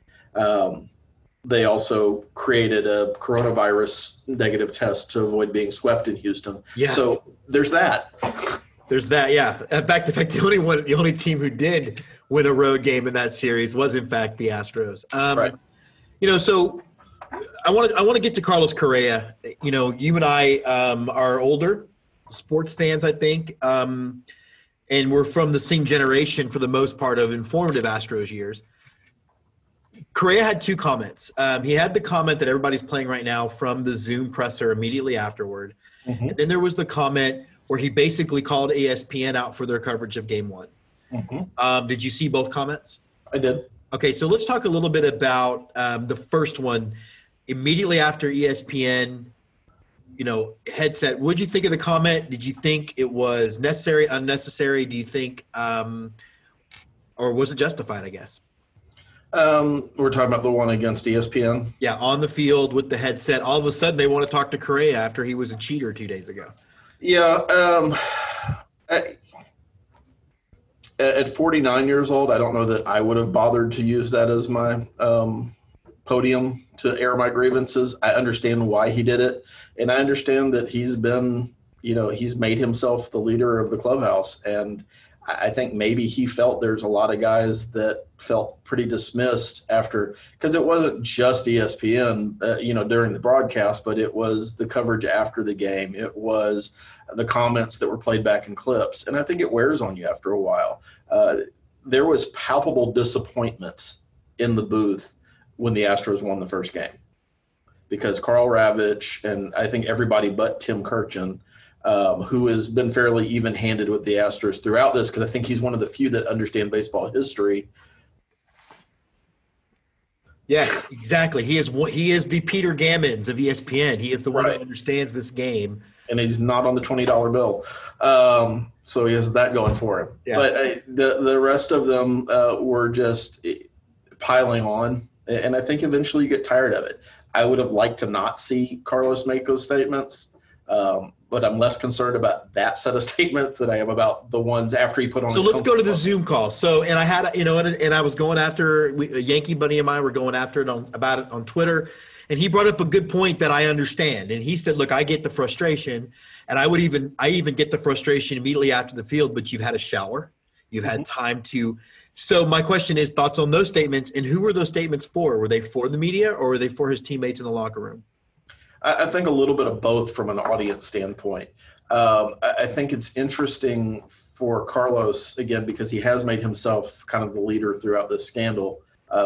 They also created a coronavirus negative test to avoid being swept in Houston. Yeah. So there's that. Yeah. In fact, the only team who did win a road game in that series was, in fact, the Astros. Right. So I want to get to Carlos Correa. You and I are older sports fans, I think, and we're from the same generation for the most part of informative Astros years. Correa had 2 comments. He had the comment that everybody's playing right now from the Zoom presser immediately afterward. Mm-hmm. And then there was the comment where he basically called ESPN out for their coverage of Game 1. Mm-hmm. Did you see both comments? I did. Okay, so let's talk a little bit about the first one. Immediately after ESPN, headset, what did you think of the comment? Did you think it was necessary, unnecessary? Do you think, or was it justified, I guess? We're talking about the one against ESPN. Yeah, on the field with the headset. All of a sudden, they want to talk to Correa after he was a cheater 2 days ago. Yeah. At 49 years old, I don't know that I would have bothered to use that as my podium to air my grievances. I understand why he did it, and I understand that he's been, he's made himself the leader of the clubhouse, and I think maybe he felt there's a lot of guys that felt pretty dismissed after, because it wasn't just ESPN, during the broadcast, but it was the coverage after the game. It was the comments that were played back in clips. And I think it wears on you after a while. there was palpable disappointment in the booth when the Astros won the first game, because Carl Ravitch and I think everybody but Tim Kirchin, who has been fairly even-handed with the Astros throughout this, because I think he's one of the few that understand baseball history. Yes, exactly. He is the Peter Gammons of ESPN. He is the one who understands this game. And he's not on the $20 bill. So he has that going for him. Yeah. But the rest of them were just piling on. And I think eventually you get tired of it. I would have liked to not see Carlos make those statements. But I'm less concerned about that set of statements than I am about the ones after he put on. So let's go to the Zoom call. So, and I had, and I was going after a Yankee buddy of mine. We're going after it about it on Twitter, and he brought up a good point that I understand. And he said, "Look, I get the frustration, and I even get the frustration immediately after the field. But you've had a shower, you've had time to." So my question is, thoughts on those statements, and who were those statements for? Were they for the media, or were they for his teammates in the locker room? I think a little bit of both from an audience standpoint. I think it's interesting for Carlos, again, because he has made himself kind of the leader throughout this scandal,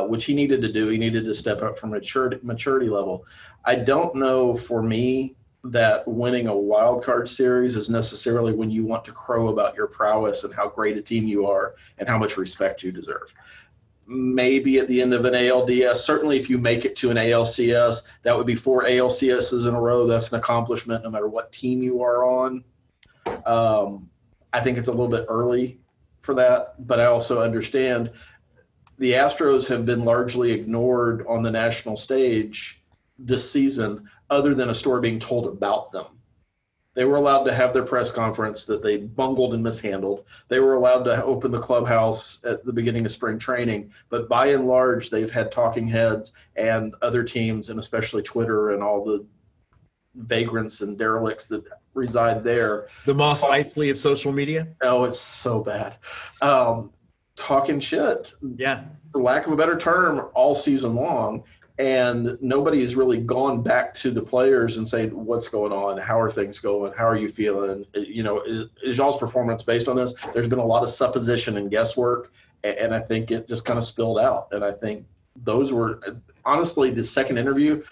which he needed to do. He needed to step up from maturity level. I don't know for me that winning a wild card series is necessarily when you want to crow about your prowess and how great a team you are and how much respect you deserve. Maybe at the end of an ALDS, certainly if you make it to an ALCS, that would be 4 ALCSs in a row. That's an accomplishment no matter what team you are on. I think it's a little bit early for that, but I also understand the Astros have been largely ignored on the national stage this season, other than a story being told about them. They were allowed to have their press conference that they bungled and mishandled. They were allowed to open the clubhouse at the beginning of spring training. But by and large, they've had talking heads and other teams, and especially Twitter and all the vagrants and derelicts that reside there. The Moss Eisley of social media? Oh, it's so bad. Talking shit. Yeah. For lack of a better term, all season long. And nobody has really gone back to the players and said, what's going on? How are things going? How are you feeling? Is y'all's performance based on this? There's been a lot of supposition and guesswork, and I think it just kind of spilled out. And I think those were, honestly, the second interview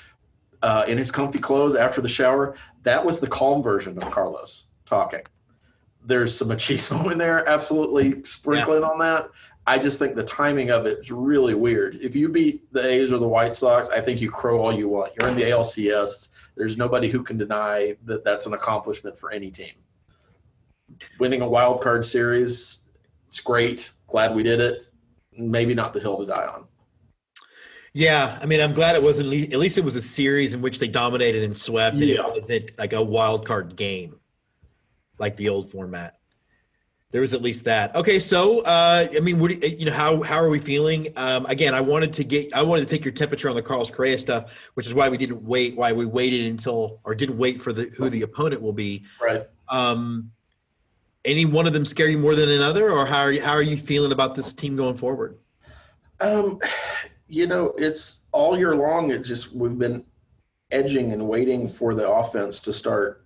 in his comfy clothes after the shower, that was the calm version of Carlos talking. There's some machismo in there, absolutely sprinkling on that. I just think the timing of it is really weird. If you beat the A's or the White Sox, I think you crow all you want. You're in the ALCS. There's nobody who can deny that that's an accomplishment for any team. Winning a wild card series, it's great. Glad we did it. Maybe not the hill to die on. Yeah, I mean, I'm glad it wasn't. At least it was a series in which they dominated and swept. Yeah. And it wasn't like a wild card game, like the old format. There was at least that. Okay, so I mean, how are we feeling? Again, I wanted to take your temperature on the Carlos Correa stuff, which is why we didn't wait. Why we waited until, or didn't wait for who the opponent will be. Right. Any one of them scare you more than another, or how are you feeling about this team going forward? It's all year long. It just, we've been edging and waiting for the offense to start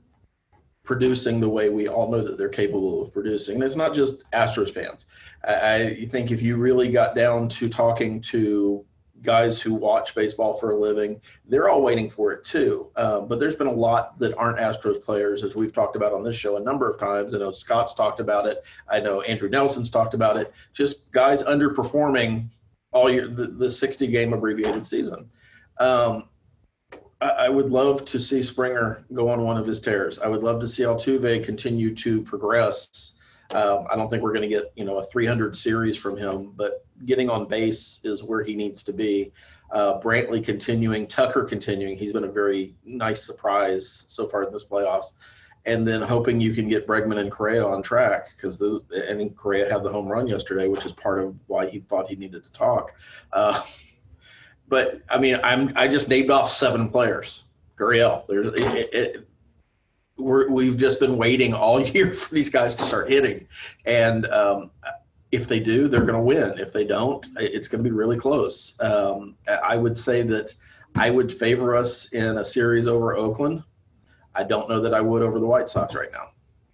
producing the way we all know that they're capable of producing. And it's not just Astros fans. I think if you really got down to talking to guys who watch baseball for a living, they're all waiting for it too. But there's been a lot that aren't Astros players, as we've talked about on this show a number of times. I know Scott's talked about it. I know Andrew Nelson's talked about it. Just guys underperforming all year, the 60-game abbreviated season. I would love to see Springer go on one of his tears. I would love to see Altuve continue to progress. I don't think we're going to get, a 300 series from him, but getting on base is where he needs to be. Brantley continuing, Tucker continuing. He's been a very nice surprise so far in this playoffs. And then hoping you can get Bregman and Correa on track, because Correa had the home run yesterday, which is part of why he thought he needed to talk. But I mean, I just named off 7 players. Gurriel. We've just been waiting all year for these guys to start hitting, and if they do, they're going to win. If they don't, it's going to be really close. I would say that I would favor us in a series over Oakland. I don't know that I would over the White Sox right now.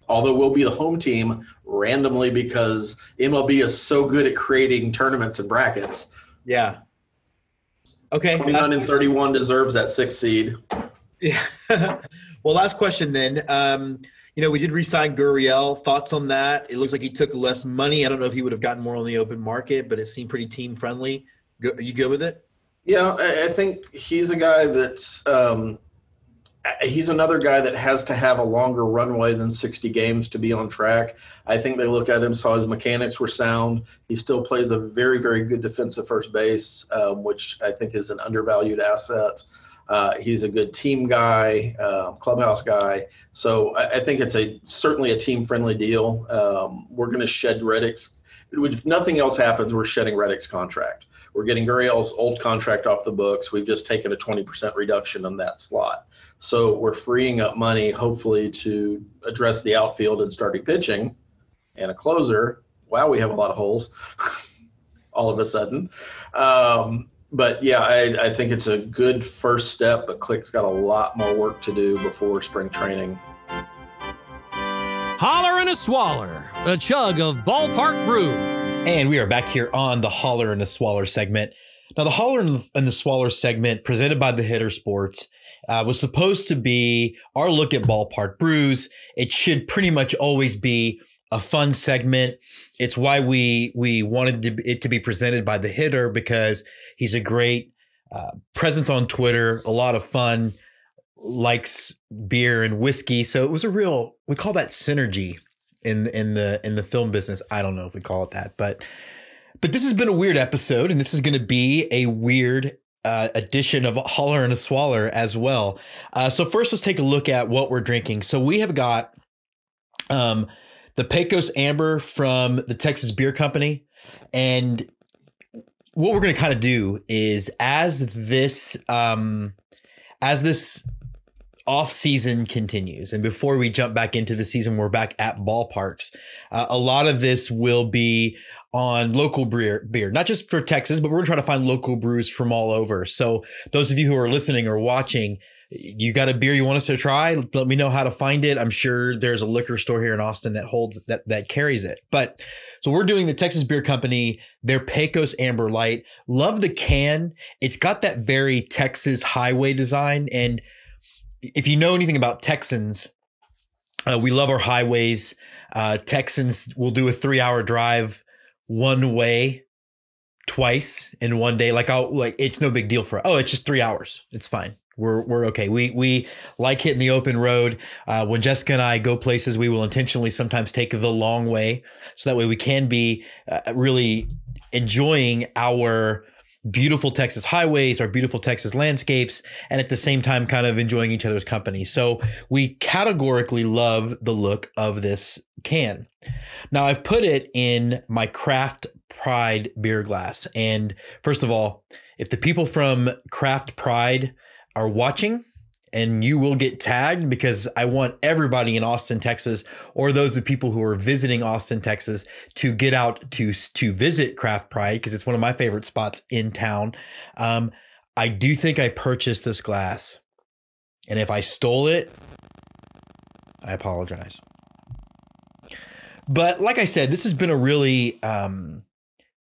although we'll be the home team randomly because MLB is so good at creating tournaments and brackets. Yeah. Okay. 29-31 deserves that 6th seed. Yeah. Well, last question then. We did re-sign Gurriel. Thoughts on that? It looks like he took less money. I don't know if he would have gotten more on the open market, but it seemed pretty team friendly. Are you good with it? Yeah, I think he's a guy that's he's another guy that has to have a longer runway than 60 games to be on track. I think they look at him, saw his mechanics were sound. He still plays a very, very good defensive first base, which I think is an undervalued asset. He's a good team guy, clubhouse guy. So I think it's certainly a team-friendly deal. We're going to shed Reddick's. If nothing else happens, we're shedding Reddick's contract. We're getting Gurriel's old contract off the books. We've just taken a 20% reduction on that slot. So we're freeing up money, hopefully, to address the outfield and starting pitching and a closer. Wow, we have a lot of holes all of a sudden. But yeah, I think it's a good first step, but Click's got a lot more work to do before spring training. Holler and a Swaller, a chug of ballpark brew. And we are back here on the Holler and a Swaller segment. Now, the Holler and the Swaller segment presented by the Hitter Sports was supposed to be our look at ballpark brews. It should pretty much always be a fun segment. It's why we wanted it to be presented by the Hitter, because he's a great presence on Twitter, a lot of fun, likes beer and whiskey. So it was we call that synergy in the film business. I don't know if we call it that, but this has been a weird episode, and this is going to be a weird edition of Holler and a Swaller as well. So first, let's take a look at what we're drinking. So we have got the Pecos Amber from the Texas Beer Company. And what we're going to kind of do is as this off season continues, and before we jump back into the season, we're back at ballparks. A lot of this will be on local beer, not just for Texas, but we're going to try to find local brews from all over. So those of you who are listening or watching, you got a beer you want us to try? Let me know how to find it. I'm sure there's a liquor store here in Austin that holds that carries it. But so we're doing the Texas Beer Company, their Pecos Amber Light. Love the can. It's got that very Texas highway design. And if you know anything about Texans, we love our highways. Texans will do a 3-hour drive one way twice in one day. It's no big deal for us. Oh, it's just 3 hours. It's fine. We're okay. We like hitting the open road. When Jessica and I go places, we will intentionally sometimes take the long way, so that way we can be really enjoying our beautiful Texas highways, our beautiful Texas landscapes, and at the same time kind of enjoying each other's company. So we categorically love the look of this can. Now, I've put it in my Craft Pride beer glass. And first of all, if the people from Craft Pride are watching, and you will get tagged, because I want everybody in Austin, Texas, or those of people who are visiting Austin, Texas, to get out to visit Craft Pride, because it's one of my favorite spots in town. I do think I purchased this glass, and if I stole it, I apologize. But like I said, this has been a really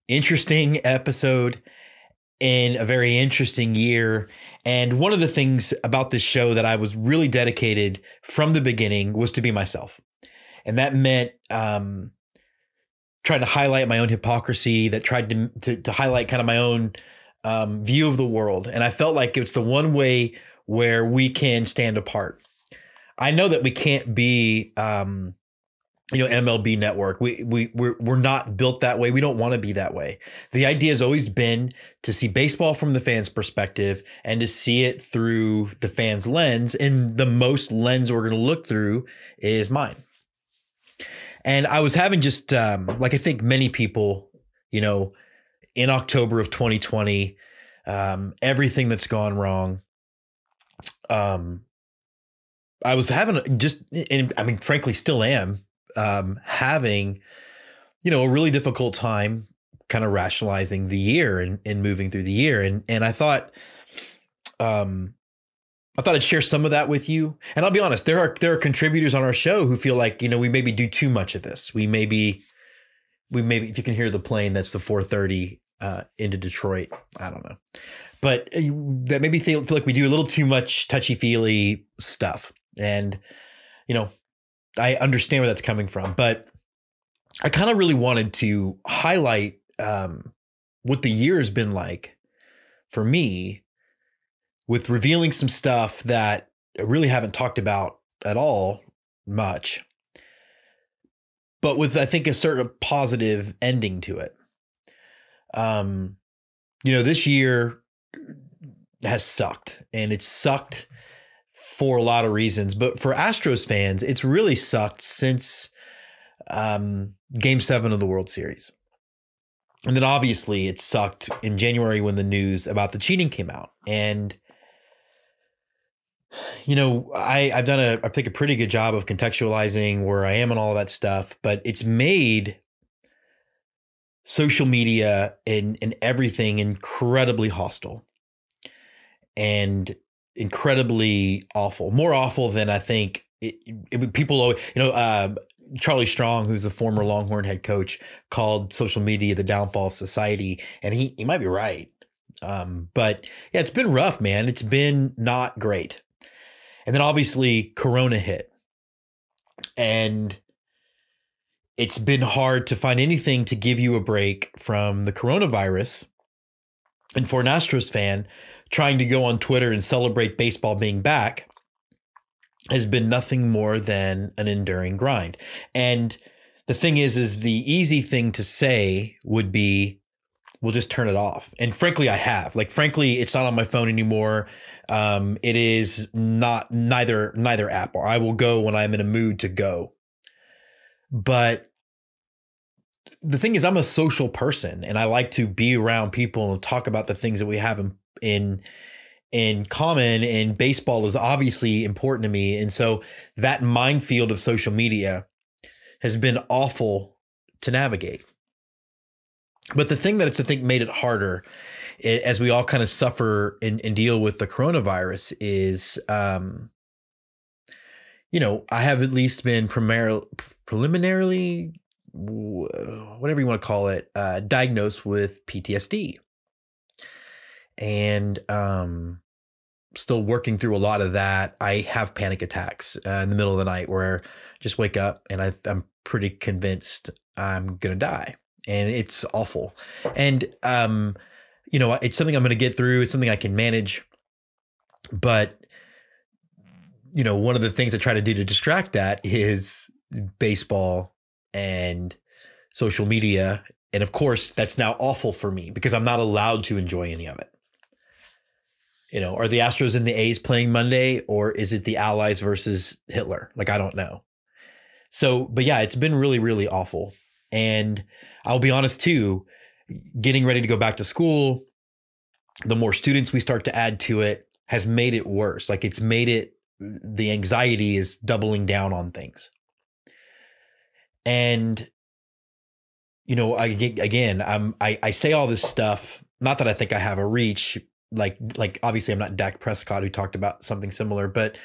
interesting episode in a very interesting year. And one of the things about this show that I was really dedicated from the beginning was to be myself. And that meant trying to highlight my own hypocrisy, that tried to highlight kind of my own view of the world. And I felt like it's the one way where we can stand apart. I know that we can't be MLB Network. We're not built that way. We don't want to be that way. The idea has always been to see baseball from the fans' perspective and to see it through the fans' lens. And the most lens we're going to look through is mine. And I was having just like I think many people, in October of 2020, everything that's gone wrong. I was having frankly, still am. Having, a really difficult time kind of rationalizing the year and moving through the year. And I thought, I thought I'd share some of that with you. And I'll be honest, there are contributors on our show who feel like, we maybe do too much of this. We maybe, if you can hear the plane, that's the 4:30 into Detroit. I don't know. But that maybe feel like we do a little too much touchy-feely stuff. And, I understand where that's coming from. But I kind of really wanted to highlight what the year has been like for me with revealing some stuff that I really haven't talked about at all much, but with, I think, a certain positive ending to it. This year has sucked, and it's sucked for a lot of reasons, but for Astros fans, it's really sucked since Game 7 of the World Series. And then obviously it sucked in January when the news about the cheating came out. And, I've done I think a pretty good job of contextualizing where I am and all of that stuff, but it's made social media and everything incredibly hostile and incredibly awful, more awful than I think people, Charlie Strong, who's the former Longhorn head coach, called social media the downfall of society. And he might be right. But yeah, it's been rough, man. It's been not great. And then obviously Corona hit, and it's been hard to find anything to give you a break from the coronavirus. And for an Astros fan, trying to go on Twitter and celebrate baseball being back has been nothing more than an enduring grind. And the thing is the easy thing to say would be, we'll just turn it off. And frankly, I have. Frankly, it's not on my phone anymore. It is not neither app, or I will go when I'm in a mood to go. But the thing is, I'm a social person, and I like to be around people and talk about the things that we have in common. And baseball is obviously important to me. And so that minefield of social media has been awful to navigate. But the thing that I think made it harder as we all kind of suffer and deal with the coronavirus is, I have at least been preliminarily, whatever you want to call it, diagnosed with PTSD. And still working through a lot of that. I have panic attacks in the middle of the night where I just wake up and I'm pretty convinced I'm going to die. And it's awful. And, it's something I'm going to get through. It's something I can manage. But, one of the things I try to do to distract that is baseball and social media. And of course, that's now awful for me because I'm not allowed to enjoy any of it. Are the Astros and the A's playing Monday, or is it the Allies versus Hitler? I don't know. So, but yeah, it's been really, really awful. And I'll be honest too, getting ready to go back to school, the more students we start to add to it has made it worse. It's made it, the anxiety is doubling down on things. And, I say all this stuff, not that I think I have a reach, obviously I'm not Dak Prescott, who talked about something similar, but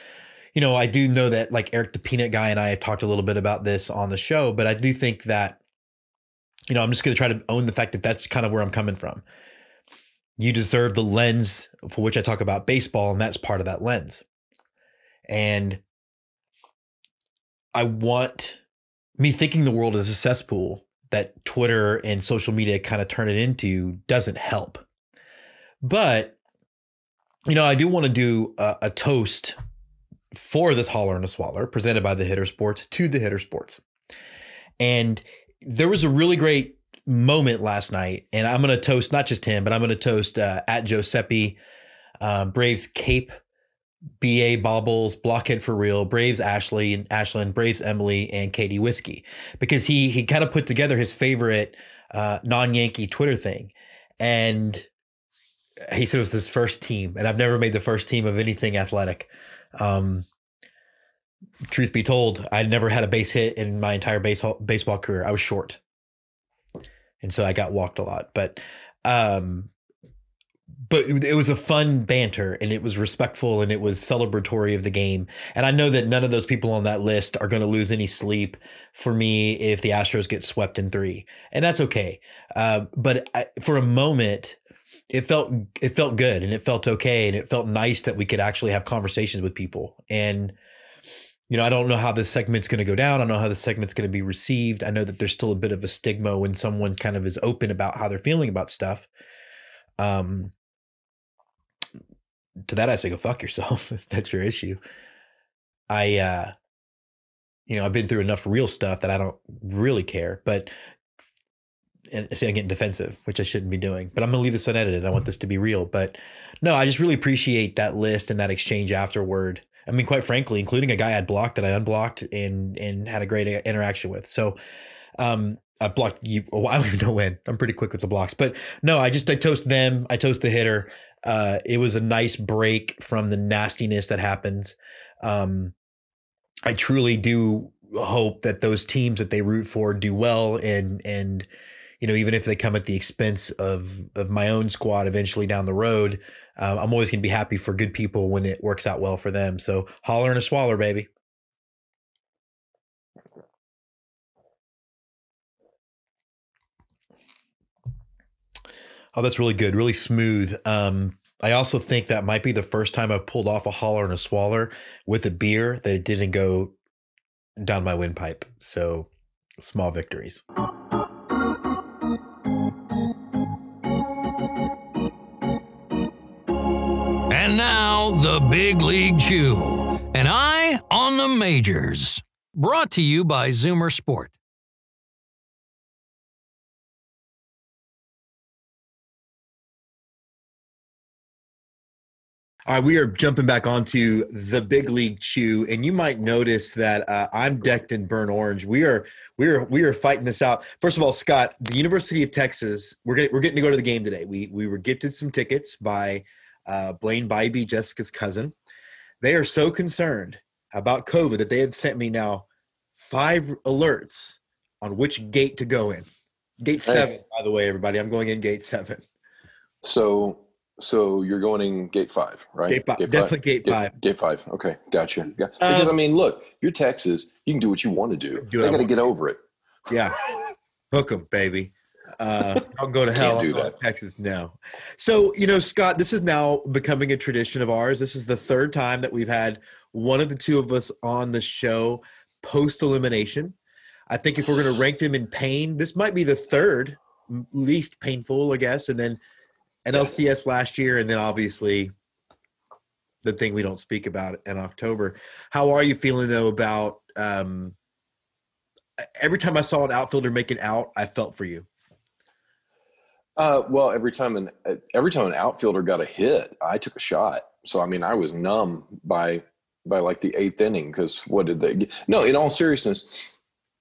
I do know that Eric the Peanut Guy and I have talked a little bit about this on the show, but I do think that, I'm just going to try to own the fact that that's kind of where I'm coming from. You deserve the lens for which I talk about baseball, and that's part of that lens. And I want me thinking the world is a cesspool that Twitter and social media kind of turn it into doesn't help. But, I do want to do a toast for this Holler And A Swaller presented by the Hitter Sports to the Hitter Sports. And there was a really great moment last night, and I'm going to toast not just him, but I'm going to toast at Giuseppe, Braves Cape, BA Bobbles, Blockhead for Real, Braves Ashley and Ashlyn, Braves Emily, and Katie Whiskey, because he kind of put together his favorite non-Yankee Twitter thing. And he said it was his first team, and I've never made the first team of anything athletic. Truth be told, I never had a base hit in my entire baseball career. I was short, and so I got walked a lot. But but it was a fun banter, and it was respectful, and it was celebratory of the game. And I know that none of those people on that list are going to lose any sleep for me if the Astros get swept in 3, and that's okay. But for a moment, it felt good, and it felt okay, and it felt nice that we could actually have conversations with people. And I don't know how this segment's going to go down. I don't know how this segment's going to be received. I know that there's still a bit of a stigma when someone kind of is open about how they're feeling about stuff. To that I say, go fuck yourself if that's your issue. I've been through enough real stuff that I don't really care, and see, I'm getting defensive, which I shouldn't be doing, but I'm going to leave this unedited. I want this to be real, but no, I just really appreciate that list and that exchange afterward. I mean, quite frankly, including a guy I'd blocked that I unblocked and had a great interaction with. So, I blocked you. Well, I don't even know when. I'm pretty quick with the blocks, but no, I toast them. I toast the hitter. It was a nice break from the nastiness that happens. I truly do hope that those teams that they root for do well. And even if they come at the expense of my own squad eventually down the road, I'm always going to be happy for good people when it works out well for them. So holler and a swaller, baby. Oh, that's really good. Really smooth. I also think that might be the first time I've pulled off a holler and a swaller with a beer that it didn't go down my windpipe. So small victories. And now the Big League Chew, an eye on the majors. Brought to you by Zoomer Sport. All right, we are jumping back onto the Big League Chew, and you might notice that I'm decked in burnt orange. We are fighting this out. First of all, Scott, the University of Texas, we're getting to go to the game today. We were gifted some tickets by Blaine Bybee, Jessica's cousin. They are so concerned about COVID that they have sent me now 5 alerts on which gate to go in. Gate 7, by the way, everybody. I'm going in gate 7. So you're going in gate 5, right? Gate 5, definitely gate 5. Gate 5. Okay, gotcha. Yeah. Because look, you're Texas. You can do what you want to do. They got to get over it. Yeah, hook 'em, baby. I'll go to hell. Can't do that. Texas now. So Scott, this is now becoming a tradition of ours. This is the 3rd time that we've had one of the two of us on the show post elimination. I think if we're going to rank them in pain, this might be the 3rd least painful, I guess, and then NLCS last year, and then obviously the thing we don't speak about in October. How are you feeling, though, about every time I saw an outfielder make it out, I felt for you? Well, every time an outfielder got a hit, I took a shot. So, I was numb by like the 8th inning because what did they get? No, in all seriousness,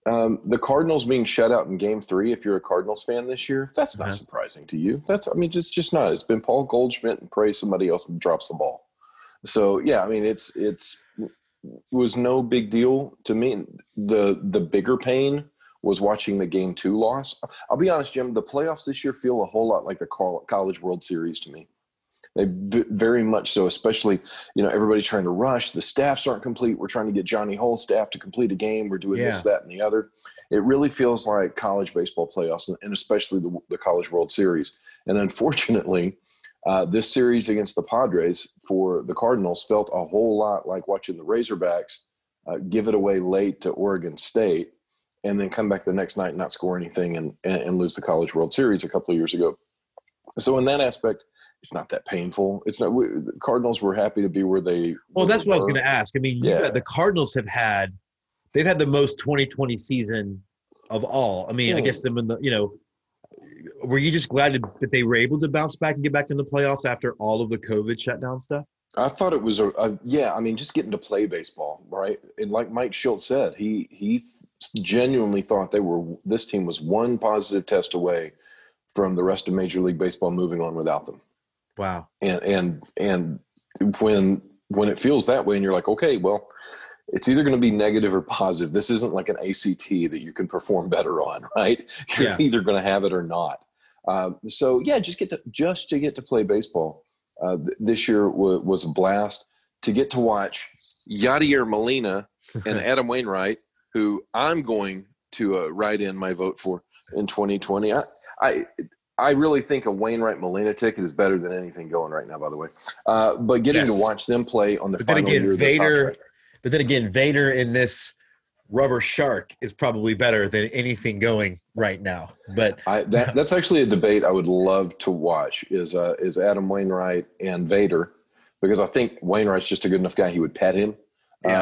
the Cardinals being shut out in Game 3, if you're a Cardinals fan this year, that's not surprising to you. That's, just not. It's been Paul Goldschmidt and pray somebody else drops the ball. So, yeah, it was no big deal to me. The bigger pain was watching the Game 2 loss. I'll be honest, Jim, the playoffs this year feel a whole lot like the College World Series to me. They very much so, especially, everybody's trying to rush. The staffs aren't complete. We're trying to get Johnny Hull's staff to complete a game. We're doing this, that, and the other. It really feels like college baseball playoffs, and especially the College World Series. And unfortunately, this series against the Padres for the Cardinals felt a whole lot like watching the Razorbacks give it away late to Oregon State and then come back the next night and not score anything and lose the College World Series a couple of years ago. So in that aspect, it's not that painful. It's not. The Cardinals were happy to be where they. Well, that's what I was going to ask. The Cardinals they've had the most 2020 season of all. I guess them in the were you just glad that they were able to bounce back and get back in the playoffs after all of the COVID shutdown stuff? I thought it was just getting to play baseball, right? And like Mike Schultz said, he genuinely thought this team was one positive test away from the rest of Major League Baseball moving on without them. Wow. And when it feels that way and you're like, okay, well, it's either going to be negative or positive. This isn't like an ACT that you can perform better on, right? You're either going to have it or not. So yeah, just to get to play baseball this year was a blast. To get to watch Yadier Molina and Adam Wainwright, who I'm going to write in my vote for in 2020. I really think a Wainwright Molina ticket is better than anything going right now, by the way. But getting to watch them play on the final year of their contract. But then again, Vader in this rubber shark is probably better than anything going right now. But that's actually a debate I would love to watch is Adam Wainwright and Vader, because I think Wainwright's just a good enough guy. He would pet him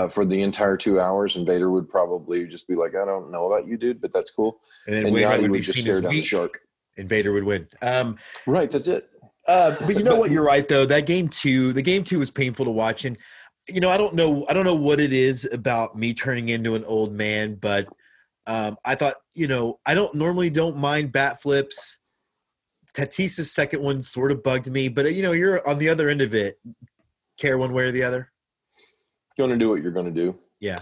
for the entire 2 hours, and Vader would probably just be like, I don't know about you, dude, but that's cool. And then Wainwright would just stare down the shark. And Vader would win. Right, that's it. But you know what? You're right, though. The game two was painful to watch. And, I don't know what it is about me turning into an old man, but I thought, I don't mind bat flips. Tatis's second one sort of bugged me, but you're on the other end of it. Care one way or the other? Going to do what you're going to do. Yeah.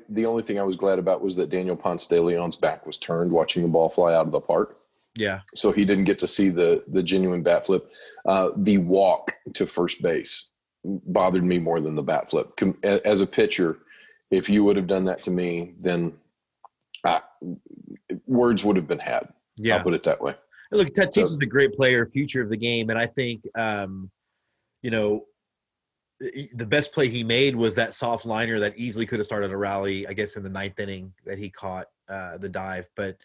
The only thing I was glad about was that Daniel Ponce de Leon's back was turned watching the ball fly out of the park. Yeah. So he didn't get to see the genuine bat flip. The walk to first base bothered me more than the bat flip. As a pitcher, if you would have done that to me, then words would have been had. Yeah. I'll put it that way. Look, Tatis is a great player, future of the game, and I think, the best play he made was that soft liner that easily could have started a rally, I guess, in the ninth inning that he caught the dive. But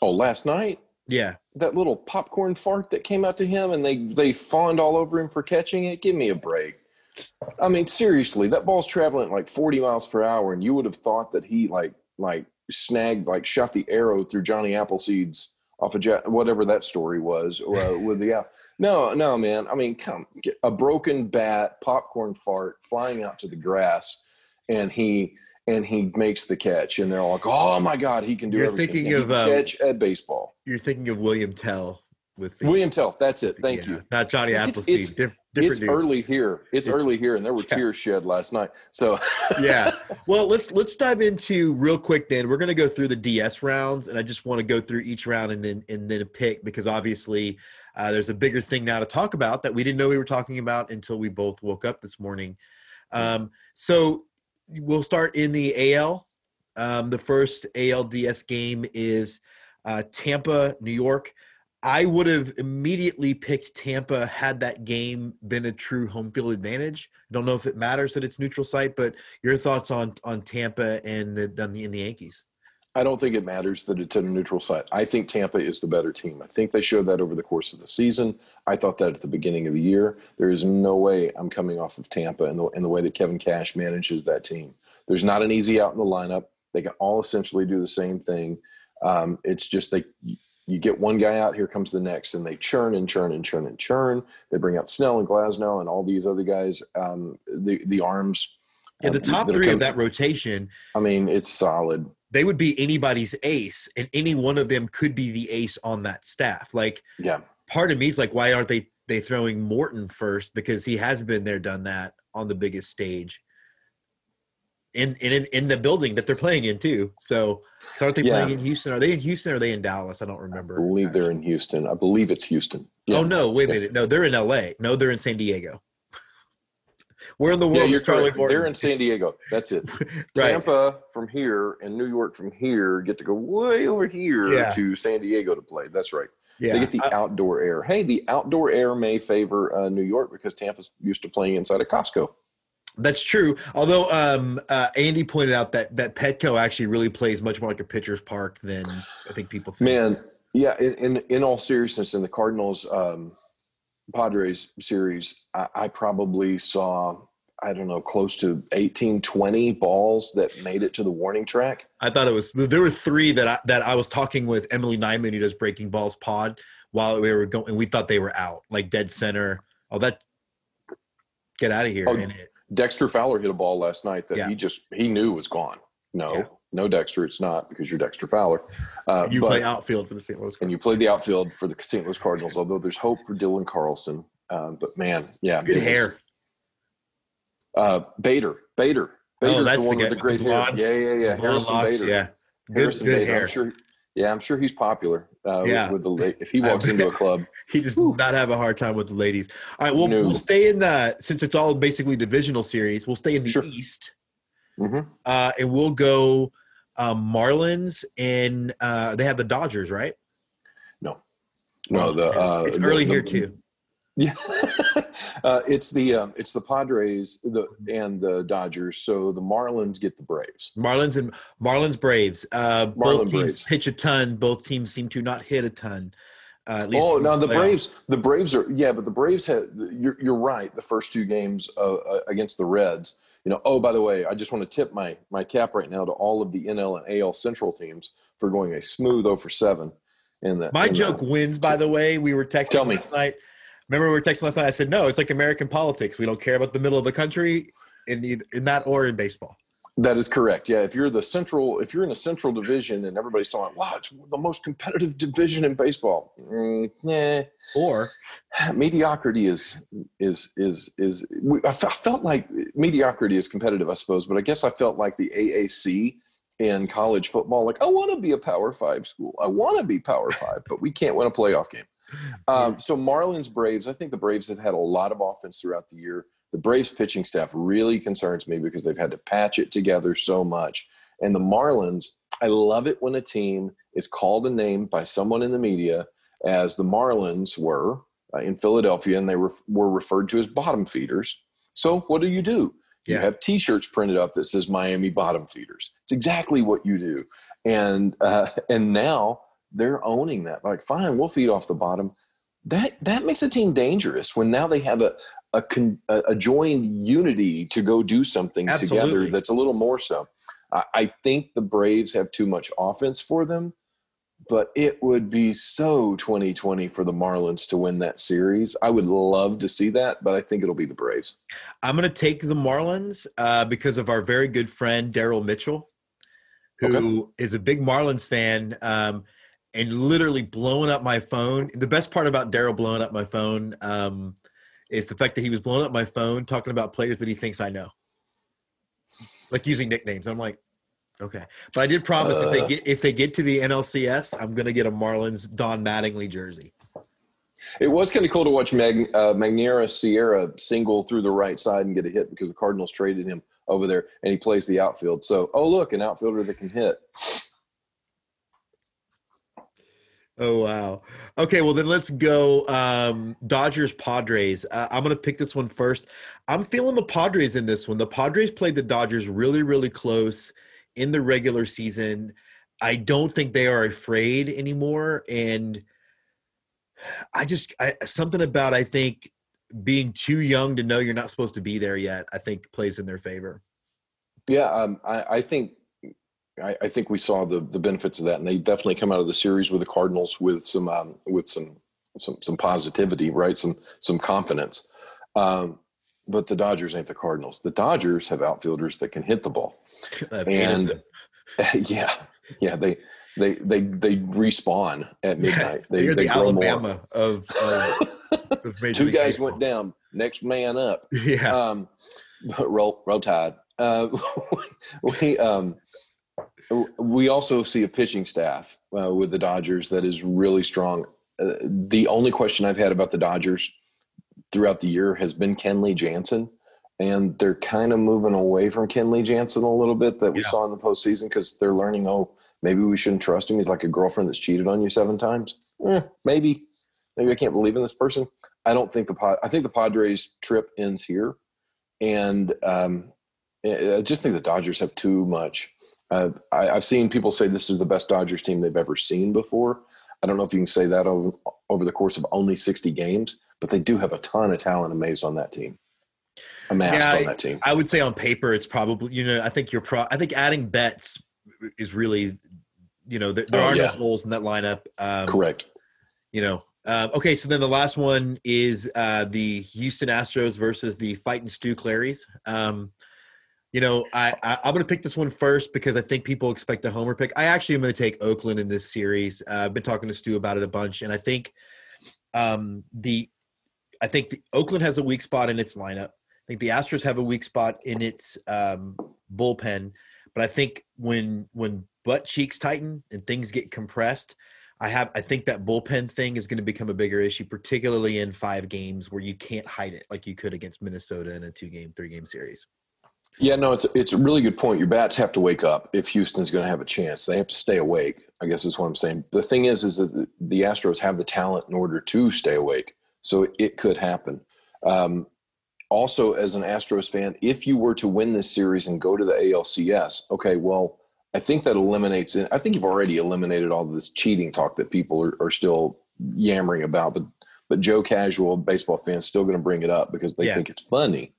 last night, yeah, that little popcorn fart that came out to him, and they fawned all over him for catching it. Give me a break. I mean, seriously, that ball's traveling at like 40 miles per hour, and you would have thought that he like snagged, like shot the arrow through Johnny Appleseed's off of whatever that story was with the no man. I mean, get a broken bat, popcorn fart flying out to the grass, and he makes the catch, and they're all like, "Oh my God, he can do everything." Thinking of catch at baseball. You're thinking of William Tell William Tell. That's it. Thank you. Not Johnny Appleseed. Different it's dude. Early here. It's early here, and there were tears shed last night. So yeah. Well, let's dive into real quick. Then we're going to go through the DS rounds, and I just want to go through each round and then pick, because obviously there's a bigger thing now to talk about that we didn't know we were talking about until we both woke up this morning. So we'll start in the AL. The first ALDS game is Tampa, New York. I would have immediately picked Tampa had that game been a true home field advantage. I don't know if it matters that it's neutral site, but your thoughts on Tampa and the Yankees? I don't think it matters that it's in a neutral site. I think Tampa is the better team. I think they showed that over the course of the season. I thought that at the beginning of the year. There is no way I'm coming off of Tampa in the way that Kevin Cash manages that team. There's not an easy out in the lineup. They can all essentially do the same thing. It's just you get one guy out, here comes the next, and they churn and churn and churn and churn. They bring out Snell and Glasnow and all these other guys, the arms. Yeah, the top three of that rotation. I mean, it's solid. They would be anybody's ace, and any one of them could be the ace on that staff. Like, yeah, part of me is like, why aren't they throwing Morton first? Because he has been there, done that on the biggest stage. In the building that they're playing in too. So aren't they playing in Houston? Are they in Houston or are they in Dallas? I don't remember. I believe they're in Houston. I believe it's Houston. Yeah. Oh no, wait a minute. No, they're in LA. No, they're in San Diego. Where in the world is Charlie Morton? They're in San Diego. That's it. Right. Tampa from here and New York from here get to go way over here to San Diego to play. That's right. Yeah. They get the outdoor air. Hey, the outdoor air may favor New York because Tampa's used to playing inside a Costco. That's true. Although Andy pointed out that Petco actually really plays much more like a pitcher's park than I think people think. Man, yeah. In all seriousness, in the Cardinals Padres series, I probably saw, I don't know, close to 18, 20 balls that made it to the warning track. I thought there were three that I was talking with Emily Nyman, who does Breaking Balls pod, while we were going, and we thought they were out, like dead center. Oh, get out of here. Oh, Dexter Fowler hit a ball last night that he knew was gone. No, Dexter, it's not, because you're Dexter Fowler. You play outfield for the St. Louis Cardinals. And you played the outfield for the St. Louis Cardinals, although there's hope for Dylan Carlson. But man, yeah. Good hair. Bader. Bader's that's the one with the great hair. Yeah. Harrison locks, Bader. Yeah. Harrison Good Bader. hair. Yeah, I'm sure he's popular with the if he I walks into a club. He does not have a hard time with the ladies. All right, we'll stay in since it's all basically divisional series, we'll stay in the East. Mm-hmm. And we'll go Marlins, and they have the Dodgers, right? No, it's early here too. Yeah, it's the Padres and the Dodgers. So the Marlins get the Braves. Marlins Braves. Both teams Braves pitch a ton. Both teams seem to not hit a ton. At least the Braves are but the Braves had. You're right. The first two games against the Reds. By the way, I just want to tip my cap right now to all of the NL and AL Central teams for going a smooth 0-7. My joke wins. By the way, we were texting last night. Remember, we were texting last night. I said, no, it's like American politics. We don't care about the middle of the country in that or in baseball. That is correct. Yeah, if you're in a central division and everybody's talking, wow, it's the most competitive division in baseball. Or mediocrity I felt like mediocrity is competitive, I suppose, but I guess I felt like the AAC in college football. Like, I want to be a Power 5 school. I want to be Power 5, but we can't win a playoff game. So Marlins Braves, I think the Braves have had a lot of offense throughout the year. The Braves pitching staff really concerns me because they've had to patch it together so much. And the Marlins, I love it when a team is called a name by someone in the media, as the Marlins were in Philadelphia, and they were referred to as bottom feeders. So what do? You have T-shirts printed up that says Miami Bottom Feeders. It's exactly what you do. And now they're owning that. Like, fine, we'll feed off the bottom. That makes a team dangerous when now they have a joined unity to go do something together that's a little more so. I think the Braves have too much offense for them, but it would be so 2020 for the Marlins to win that series. I would love to see that, but I think it'll be the Braves. I'm going to take the Marlins because of our very good friend, Daryl Mitchell, who is a big Marlins fan and literally blowing up my phone. The best part about Daryl blowing up my phone is the fact that he was blowing up my phone talking about players that he thinks I know, like using nicknames. I'm like, okay. But I did promise if they get to the NLCS, I'm going to get a Marlins Don Mattingly jersey. It was kind of cool to watch Magneuris Sierra single through the right side and get a hit because the Cardinals traded him over there, and he plays the outfield. So, look, an outfielder that can hit. Oh, wow. Okay, well, then let's go Dodgers Padres. I'm going to pick this one first. I'm feeling the Padres in this one. The Padres played the Dodgers really, really close in the regular season. I don't think they are afraid anymore. And something about, I think, being too young to know you're not supposed to be there yet, I think plays in their favor. Yeah, I think we saw the benefits of that, and they definitely come out of the series with the Cardinals with some positivity, right? Some confidence. But the Dodgers ain't the Cardinals. The Dodgers have outfielders that can hit the ball, and they respawn at midnight. They're they the grow Alabama more. of Major Two League guys Baseball. went down. Next man up. Yeah. Roll Tide. We also see a pitching staff with the Dodgers that is really strong. The only question I've had about the Dodgers throughout the year has been Kenley Jansen, and they're kind of moving away from Kenley Jansen a little bit that we saw in the postseason because they're learning, maybe we shouldn't trust him. He's like a girlfriend that's cheated on you 7 times. Maybe I can't believe in this person. I think the Padres trip ends here, and I just think the Dodgers have too much. I've seen people say this is the best Dodgers team they've ever seen before. I don't know if you can say that over the course of only 60 games, but they do have a ton of talent amassed on that team. On that team. I would say on paper it's probably, I think I think adding Betts is really, there are no holes in that lineup. Correct. Okay, so then the last one is the Houston Astros versus the Fightin' Stu Clarys. I'm going to pick this one first because I think people expect a homer pick. I actually am going to take Oakland in this series. I've been talking to Stu about it a bunch, and I think the Oakland has a weak spot in its lineup. I think the Astros have a weak spot in its bullpen, But I think when butt cheeks tighten and things get compressed, I think that bullpen thing is going to become a bigger issue, particularly in 5 games where you can't hide it like you could against Minnesota in a 2-game, 3-game series. Yeah, no, it's a really good point. Your bats have to wake up if Houston's going to have a chance. They have to stay awake, I guess is what I'm saying. The thing is that the Astros have the talent in order to stay awake, so it could happen. Also, as an Astros fan, if you were to win this series and go to the ALCS, okay, well, I think that eliminates – I think you've already eliminated all this cheating talk that people are still yammering about, but Joe Casual baseball fans still going to bring it up because they think it's funny.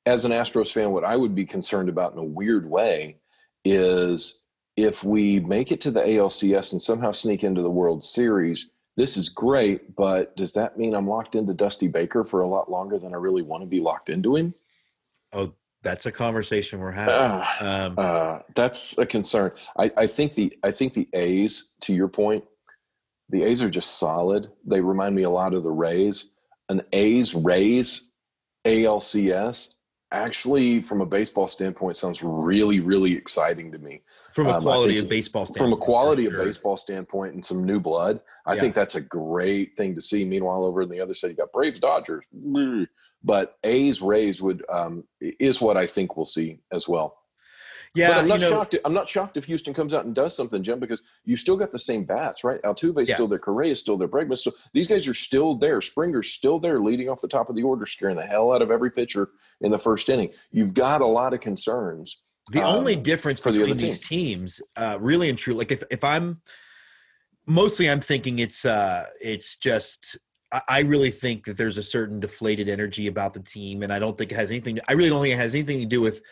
As an Astros fan, what I would be concerned about in a weird way is if we make it to the ALCS and somehow sneak into the World Series, this is great, but does that mean I'm locked into Dusty Baker for a lot longer than I really want to be locked into him? Oh, that's a conversation we're having. That's a concern. I think the A's, to your point, the A's are just solid. They remind me a lot of the Rays. An A's-Rays ALCS actually, from a baseball standpoint, sounds really, really exciting to me. From a quality of baseball standpoint. From a quality of baseball standpoint and some new blood, I think that's a great thing to see. Meanwhile, over on the other side, you got Braves, Dodgers. But A's, Rays is what I think we'll see as well. Yeah, but I'm not shocked if Houston comes out and does something, Jim, because you still got the same bats, right? Altuve's still there, Correa is still there, Bregman's still. These guys are still there. Springer's still there, leading off the top of the order, scaring the hell out of every pitcher in the first inning. You've got a lot of concerns. The only difference between these teams, really and true, like if I'm thinking it's just. I really think that there's a certain deflated energy about the team, and I don't think it has anything. I really don't think it has anything to do with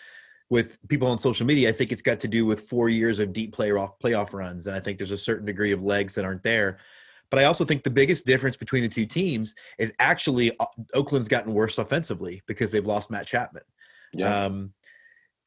people on social media. I think it's got to do with 4 years of deep playoff runs, and I think there's a certain degree of legs that aren't there. But I also think the biggest difference between the two teams is actually Oakland's gotten worse offensively because they've lost Matt Chapman. Yeah.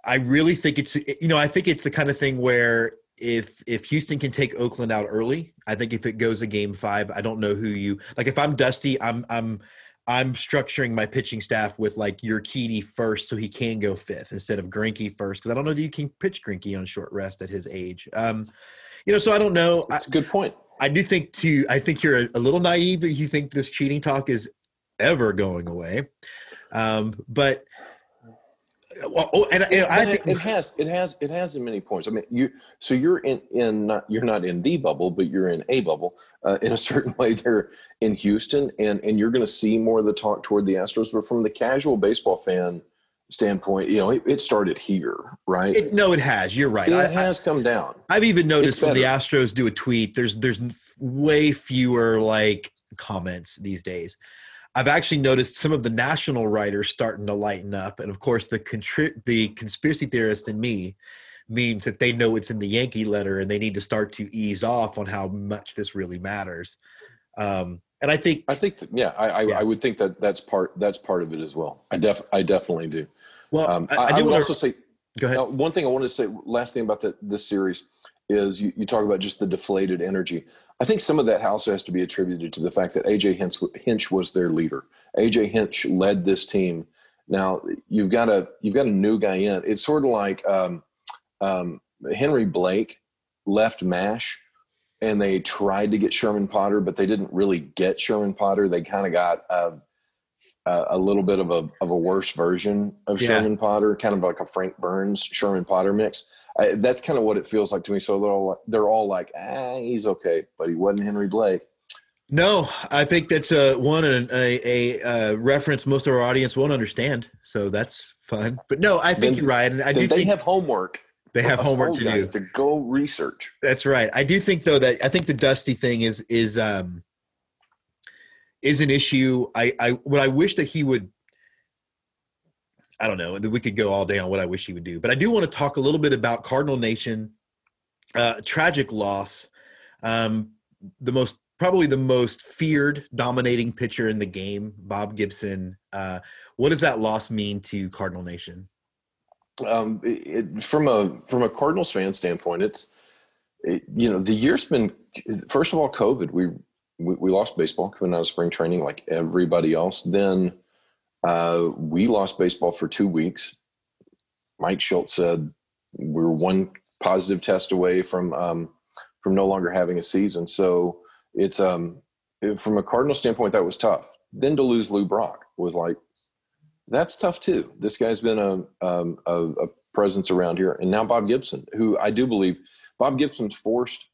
I really think I think it's the kind of thing where if Houston can take Oakland out early, I think if it goes a game 5, I don't know who if I'm Dusty, I'm structuring my pitching staff with like Urquidy first so he can go 5th instead of Greinke first, because I don't know that you can pitch Greinke on short rest at his age. So I don't know. That's a good point. I think you're a little naive if you think this cheating talk is ever going away. But I think it has in many points. I mean, you're you're not in the bubble, but you're in a bubble in a certain way. They're in Houston, and you're going to see more of the talk toward the Astros. But from the casual baseball fan standpoint, it started here, right? It has. You're right. It has come down. I've even noticed when the Astros do a tweet, there's way fewer like comments these days. I've actually noticed some of the national writers starting to lighten up. And, of course, the conspiracy theorist in me means that they know it's in the Yankee letter and they need to start to ease off on how much this really matters. And I would think that that's part of it as well. I definitely do. Well, I would also say – go ahead. One thing I wanted to say, last thing about this series is you talk about just the deflated energy. I think some of that also has to be attributed to the fact that A.J. Hinch was their leader. A.J. Hinch led this team. Now you've got a new guy in. It's sort of like Henry Blake left MASH, and they tried to get Sherman Potter, but they didn't really get Sherman Potter. They kind of got a little bit of a worse version of Sherman Potter, kind of like a Frank Burns Sherman Potter mix. That's kind of what it feels like to me. So they're all like, he's okay, but he wasn't Henry Blake. No, I think that's a reference most of our audience won't understand. So that's fun. But no, I think you're right. And they have homework. They have homework to do. To go research. That's right. I do think though that I think the Dusty thing is an issue. What I wish that he would. I don't know. We could go all day on what I wish he would do, but I do want to talk a little bit about Cardinal Nation, tragic loss. Probably the most feared dominating pitcher in the game, Bob Gibson. What does that loss mean to Cardinal Nation? From a Cardinals fan standpoint, the year's been, first of all, COVID. We lost baseball coming out of spring training like everybody else. Then we lost baseball for 2 weeks. Mike Schultz said, we're one positive test away from no longer having a season. So it's from a Cardinal standpoint, that was tough. Then to lose Lou Brock was like, that's tough too. This guy's been a presence around here. And now Bob Gibson, who I do believe Bob Gibson's forced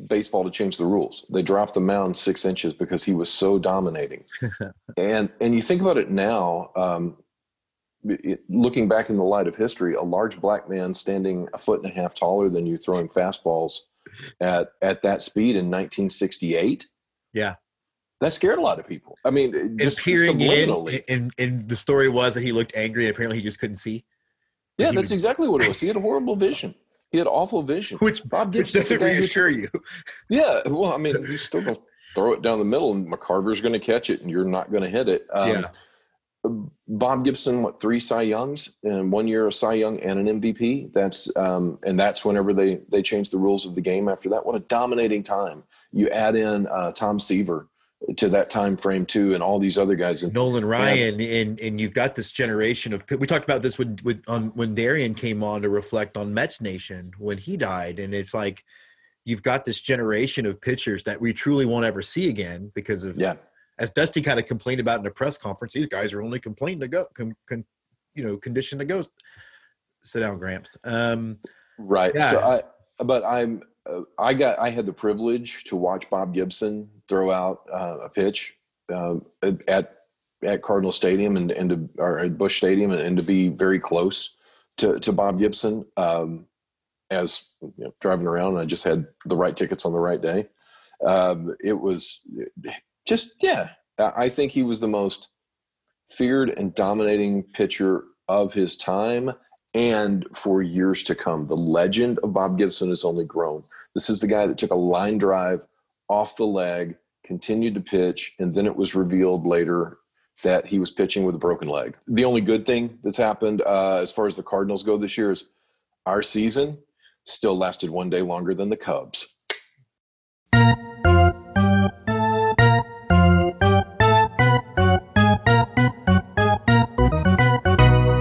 baseball to change the rules. They dropped the mound 6 inches because he was so dominating. and you think about it now, looking back in the light of history, a large black man standing 1.5 feet taller than you throwing fastballs at that speed in 1968. Yeah. That scared a lot of people. I mean, just peering subliminally. and the story was that he looked angry and apparently he just couldn't see. Yeah, that's exactly what it was. He had horrible vision. He had awful vision. Which doesn't reassure you. Yeah, well, I mean, he's still going to throw it down the middle, and McCarver's going to catch it, and you're not going to hit it. Bob Gibson, 3 Cy Youngs, and 1 year a Cy Young and an MVP. That's whenever they changed the rules of the game after that. What a dominating time. You add in Tom Seaver to that time frame too, and all these other guys, and Nolan Ryan, and you've got this generation of. We talked about this when Darian came on to reflect on Mets Nation when he died, and it's like you've got this generation of pitchers that we truly won't ever see again because of as Dusty kind of complained about in a press conference. These guys are only conditioned to go. Sit down, Gramps. Right. Yeah. So I had the privilege to watch Bob Gibson throw out a pitch at Cardinal Stadium or at Busch Stadium, and to be very close to Bob Gibson as driving around. And I just had the right tickets on the right day. It was just I think he was the most feared and dominating pitcher of his time. And for years to come, the legend of Bob Gibson has only grown. This is the guy that took a line drive off the leg, continued to pitch, and then it was revealed later that he was pitching with a broken leg. The only good thing that's happened as far as the Cardinals go this year is our season still lasted 1 day longer than the Cubs.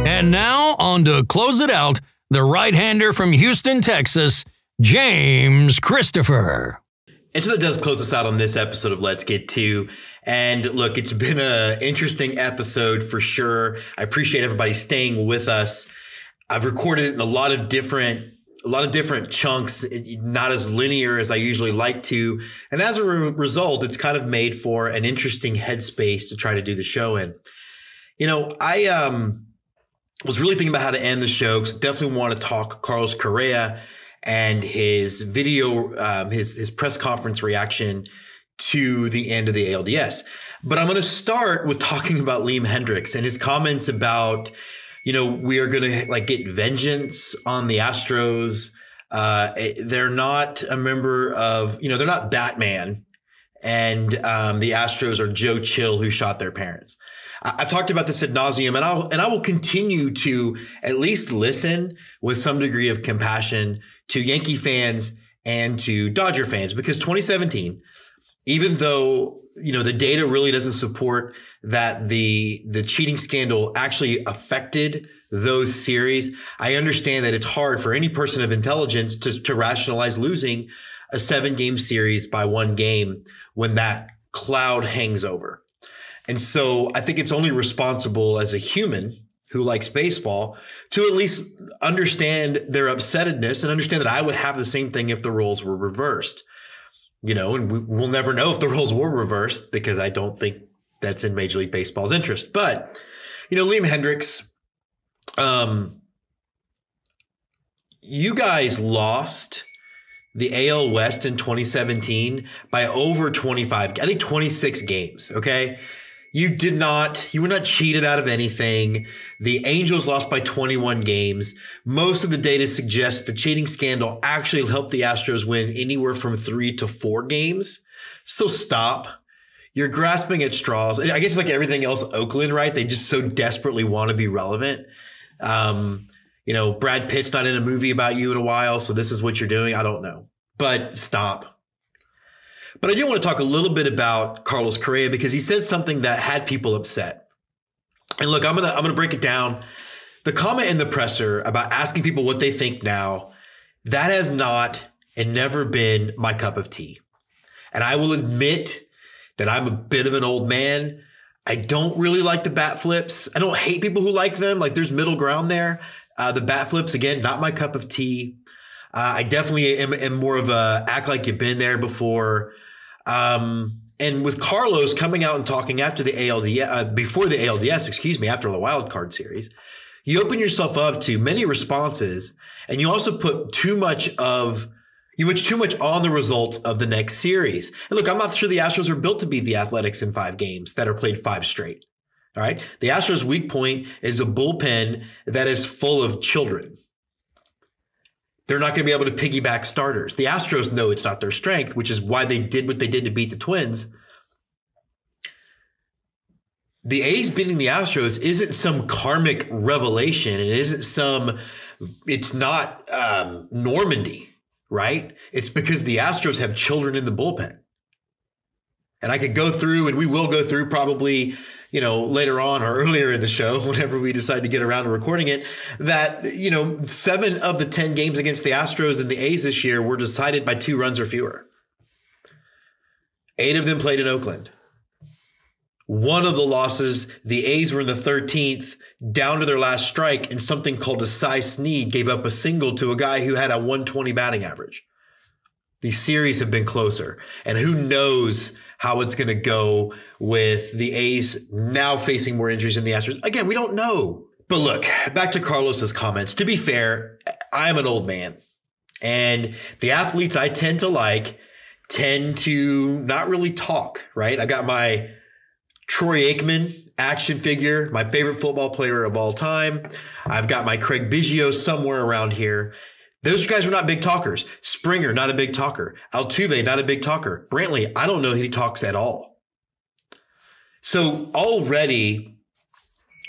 And now, on to close it out, the right-hander from Houston, Texas, James Christopher. And so that does close us out on this episode of Let's Get To. And look, it's been an interesting episode for sure. I appreciate everybody staying with us. I've recorded it in a lot of different chunks, not as linear as I usually like to. And as a result, it's kind of made for an interesting headspace to try to do the show in. I was really thinking about how to end the show because I definitely want to talk Carlos Correa and his video, his press conference reaction to the end of the ALDS. But I'm going to start with talking about Liam Hendriks and his comments about, we are going to get vengeance on the Astros. They're not a member of, they're not Batman, and the Astros are Joe Chill who shot their parents. I've talked about this ad nauseum, and I will continue to at least listen with some degree of compassion to Yankee fans and to Dodger fans, because 2017, even though the data really doesn't support that the cheating scandal actually affected those series, I understand that it's hard for any person of intelligence to rationalize losing a 7-game series by 1 game when that cloud hangs over. And so I think it's only responsible as a human who likes baseball to at least understand their upsettedness and understand that I would have the same thing if the roles were reversed. And we'll never know if the roles were reversed because I don't think that's in Major League Baseball's interest. But, Liam Hendriks, you guys lost the AL West in 2017 by over 26 games. Okay. You were not cheated out of anything. The Angels lost by 21 games. Most of the data suggests the cheating scandal actually helped the Astros win anywhere from 3 to 4 games. So stop. You're grasping at straws. I guess it's like everything else, Oakland, right? They just so desperately want to be relevant. Brad Pitt's not in a movie about you in a while, so this is what you're doing. I don't know, but stop. But I do want to talk a little bit about Carlos Correa because he said something that had people upset. And look, I'm gonna break it down. the comment in the presser about asking people what they think now, that has not and never been my cup of tea. And I will admit that I'm a bit of an old man. I don't really like the bat flips. I don't hate people who like them. Like, there's middle ground there. The bat flips, again, not my cup of tea. I definitely am more of a act like you've been there before. And with Carlos coming out and talking after the ALDS, before the ALDS, after the wild card series, you open yourself up to many responses, and you also put too much on the results of the next series. And look, I'm not sure the Astros are built to beat the Athletics in 5 games that are played 5 straight. All right. The Astros' weak point is a bullpen that is full of children. They're not going to be able to piggyback starters. The Astros know it's not their strength, which is why they did what they did to beat the Twins. The A's beating the Astros isn't some karmic revelation. It's not Normandy, right? It's because the Astros have children in the bullpen. And I could go through, and we will go through probably, later on or earlier in the show, whenever we decide to get around to recording it, that, 7 of the 10 games against the Astros and the A's this year were decided by 2 runs or fewer. 8 of them played in Oakland. One of the losses, the A's were in the 13th, down to their last strike, and something called a Cy Snead gave up a single to a guy who had a 120 batting average. These series have been closer, and who knows how it's going to go with the A's now facing more injuries than the Astros. Again, we don't know. But look, back to Carlos's comments. To be fair, I'm an old man, and the athletes I tend to not really talk, right? I got my Troy Aikman action figure, my favorite football player of all time. I've got my Craig Biggio somewhere around here. Those guys were not big talkers. Springer, not a big talker. Altuve, not a big talker. Brantley, I don't know if he talks at all. So already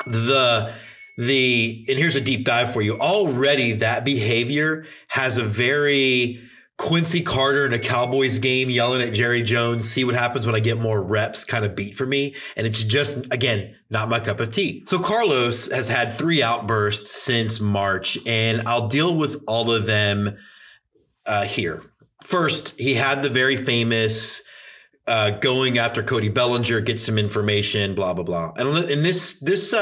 and here's a deep dive for you. Already that behavior has a very Quincy Carter in a Cowboys game yelling at Jerry Jones, see what happens when I get more reps kind of beat for me. And it's just, again, not my cup of tea. So Carlos has had 3 outbursts since March, and I'll deal with all of them here. First, he had the very famous going after Cody Bellinger, get some information, blah, blah, blah. And this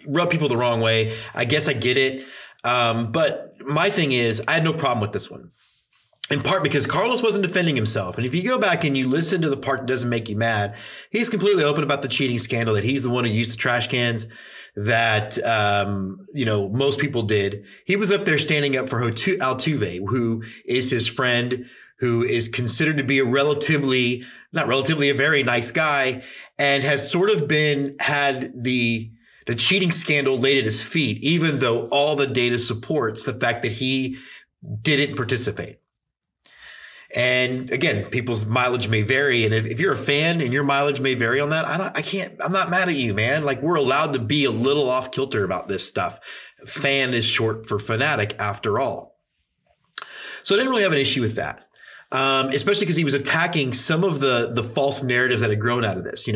rubbed people the wrong way. I guess I get it. But my thing is, I had no problem with this one, in part because Carlos wasn't defending himself. And if you go back and you listen to the part that doesn't make you mad, he's completely open about the cheating scandal, that he's the one who used the trash cans, that, most people did. He was up there standing up for Altuve, who is his friend, who is considered to be a very nice guy, and has sort of had the cheating scandal laid at his feet, even though all the data supports the fact that he didn't participate. And again, people's mileage may vary. And if you're a fan and your mileage may vary on that, I'm not mad at you, man. Like, we're allowed to be a little off kilter about this stuff. Fan is short for fanatic after all. So I didn't really have an issue with that. Especially because he was attacking some of the false narratives that had grown out of this.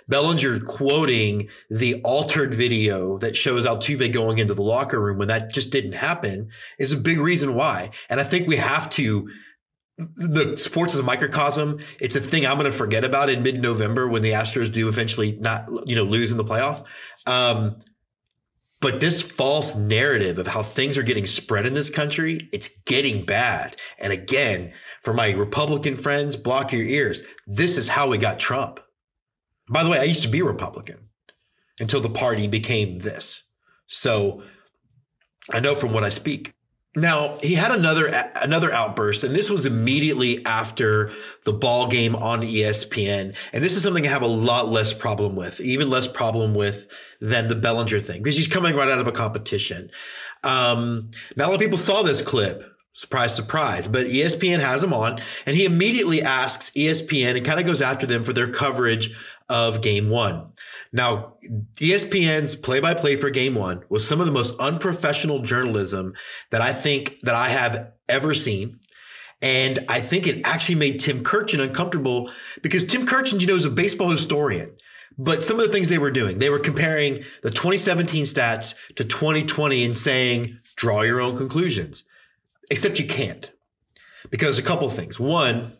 Bellinger quoting the altered video that shows Altuve going into the locker room when that just didn't happen is a big reason why. And I think we have to. The sports is a microcosm. It's a thing I'm going to forget about in mid-November when the Astros do eventually not, lose in the playoffs. But this false narrative of how things are getting spread in this country, it's getting bad. And again, for my Republican friends, block your ears. This is how we got Trump. By the way, I used to be a Republican until the party became this. So I know from what I speak. Now, he had another outburst, and this was immediately after the ball game on ESPN. And this is something I have a lot less problem with, even less problem with than the Bellinger thing, because he's coming right out of a competition. Not a lot of people saw this clip. Surprise, surprise. But ESPN has him on, and he immediately asks ESPN and kind of goes after them for their coverage of Game 1. Now, ESPN's play-by-play for Game 1 was some of the most unprofessional journalism that I think that I have ever seen. And I think it actually made Tim Kurchin uncomfortable because Tim Kurchin, is a baseball historian. But some of the things they were doing, they were comparing the 2017 stats to 2020 and saying, draw your own conclusions. Except you can't, because a couple of things. One,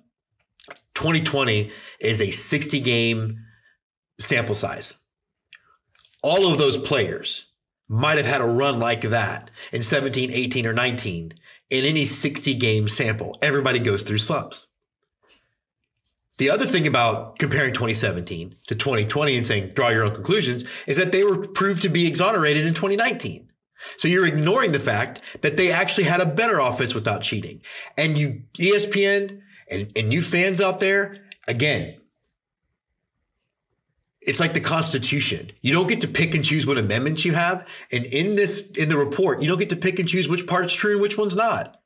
2020 is a 60 game sample size. All of those players might have had a run like that in 17, 18, or 19 in any 60 game sample. Everybody goes through slumps. The other thing about comparing 2017 to 2020 and saying draw your own conclusions is that they were proved to be exonerated in 2019. So you're ignoring the fact that they actually had a better offense without cheating. And you ESPN and you fans out there, again, it's like the Constitution. You don't get to pick and choose what amendments you have. And in the report, you don't get to pick and choose which part's true and which one's not.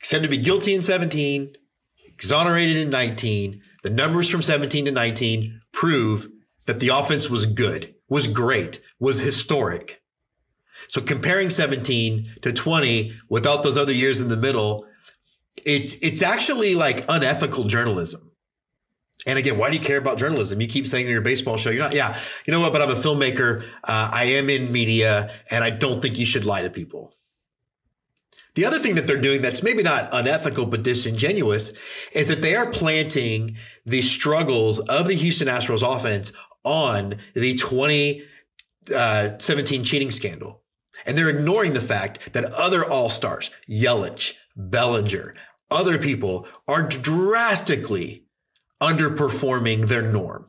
Said to be guilty in 17, exonerated in 19. The numbers from 17 to 19 prove that the offense was good, was great, was historic. So comparing 17 to 20 without those other years in the middle, it's actually like unethical journalism. And again, why do you care about journalism? You keep saying in your baseball show, you're not, yeah, you know what, but I'm a filmmaker. I am in media, and I don't think you should lie to people. The other thing that they're doing that's maybe not unethical but disingenuous is that they are planting the struggles of the Houston Astros offense on the 2017 cheating scandal. And they're ignoring the fact that other all-stars, Yelich, Bellinger, other people are drastically underperforming their norm.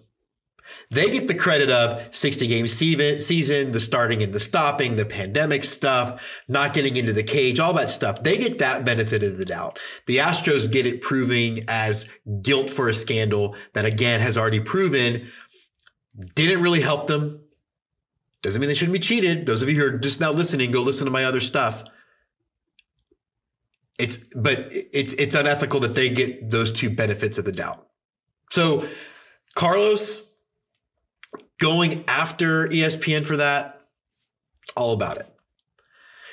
They get the credit of 60 game season, the starting and the stopping, the pandemic stuff, not getting into the cage, all that stuff. They get that benefit of the doubt. The Astros get it proving as guilt for a scandal that, again, has already proven didn't really help them. Doesn't mean they shouldn't be cheated. Those of you who are just now listening, go listen to my other stuff. It's unethical that they get those two benefits of the doubt. So Carlos going after ESPN for that, all about it.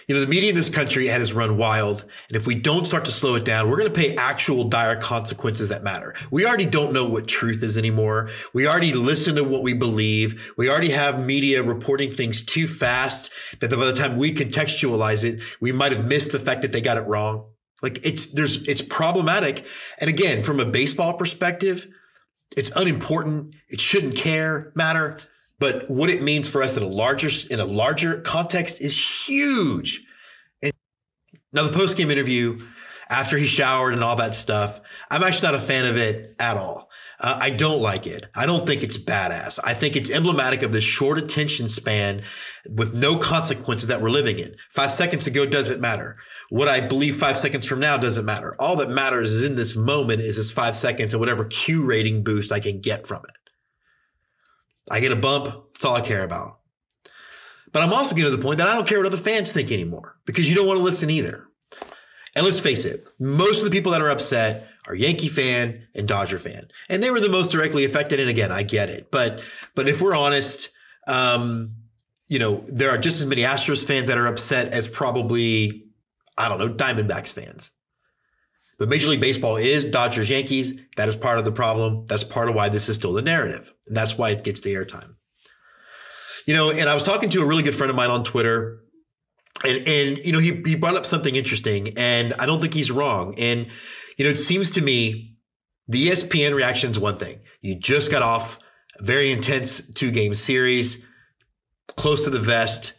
You know, the media in this country has run wild. And if we don't start to slow it down, we're going to pay actual dire consequences that matter. We already don't know what truth is anymore. We already listen to what we believe. We already have media reporting things too fast that by the time we contextualize it, we might have missed the fact that they got it wrong. Like it's problematic. And again, from a baseball perspective, it's unimportant. It shouldn't matter. But what it means for us in a larger context is huge. And now the post-game interview, after he showered and all that stuff, I'm actually not a fan of it at all. I don't like it. I don't think it's badass. I think it's emblematic of this short attention span with no consequences that we're living in. 5 seconds ago doesn't matter. What I believe 5 seconds from now doesn't matter. All that matters is in this moment is this 5 seconds and whatever Q rating boost I can get from it. I get a bump. That's all I care about. But I'm also getting to the point that I don't care what other fans think anymore because you don't want to listen either. And let's face it, most of the people that are upset are Yankee fan and Dodger fan. And they were the most directly affected. And again, I get it. But if we're honest, you know, there are just as many Astros fans that are upset as probably, I don't know, Diamondbacks fans. But Major League Baseball is Dodgers, Yankees. That is part of the problem. That's part of why this is still the narrative. And that's why it gets the airtime. You know, and I was talking to a really good friend of mine on Twitter. And you know, he brought up something interesting. And I don't think he's wrong. And, you know, it seems to me the ESPN reaction is one thing. You just got off a very intense 2-game series, close to the vest.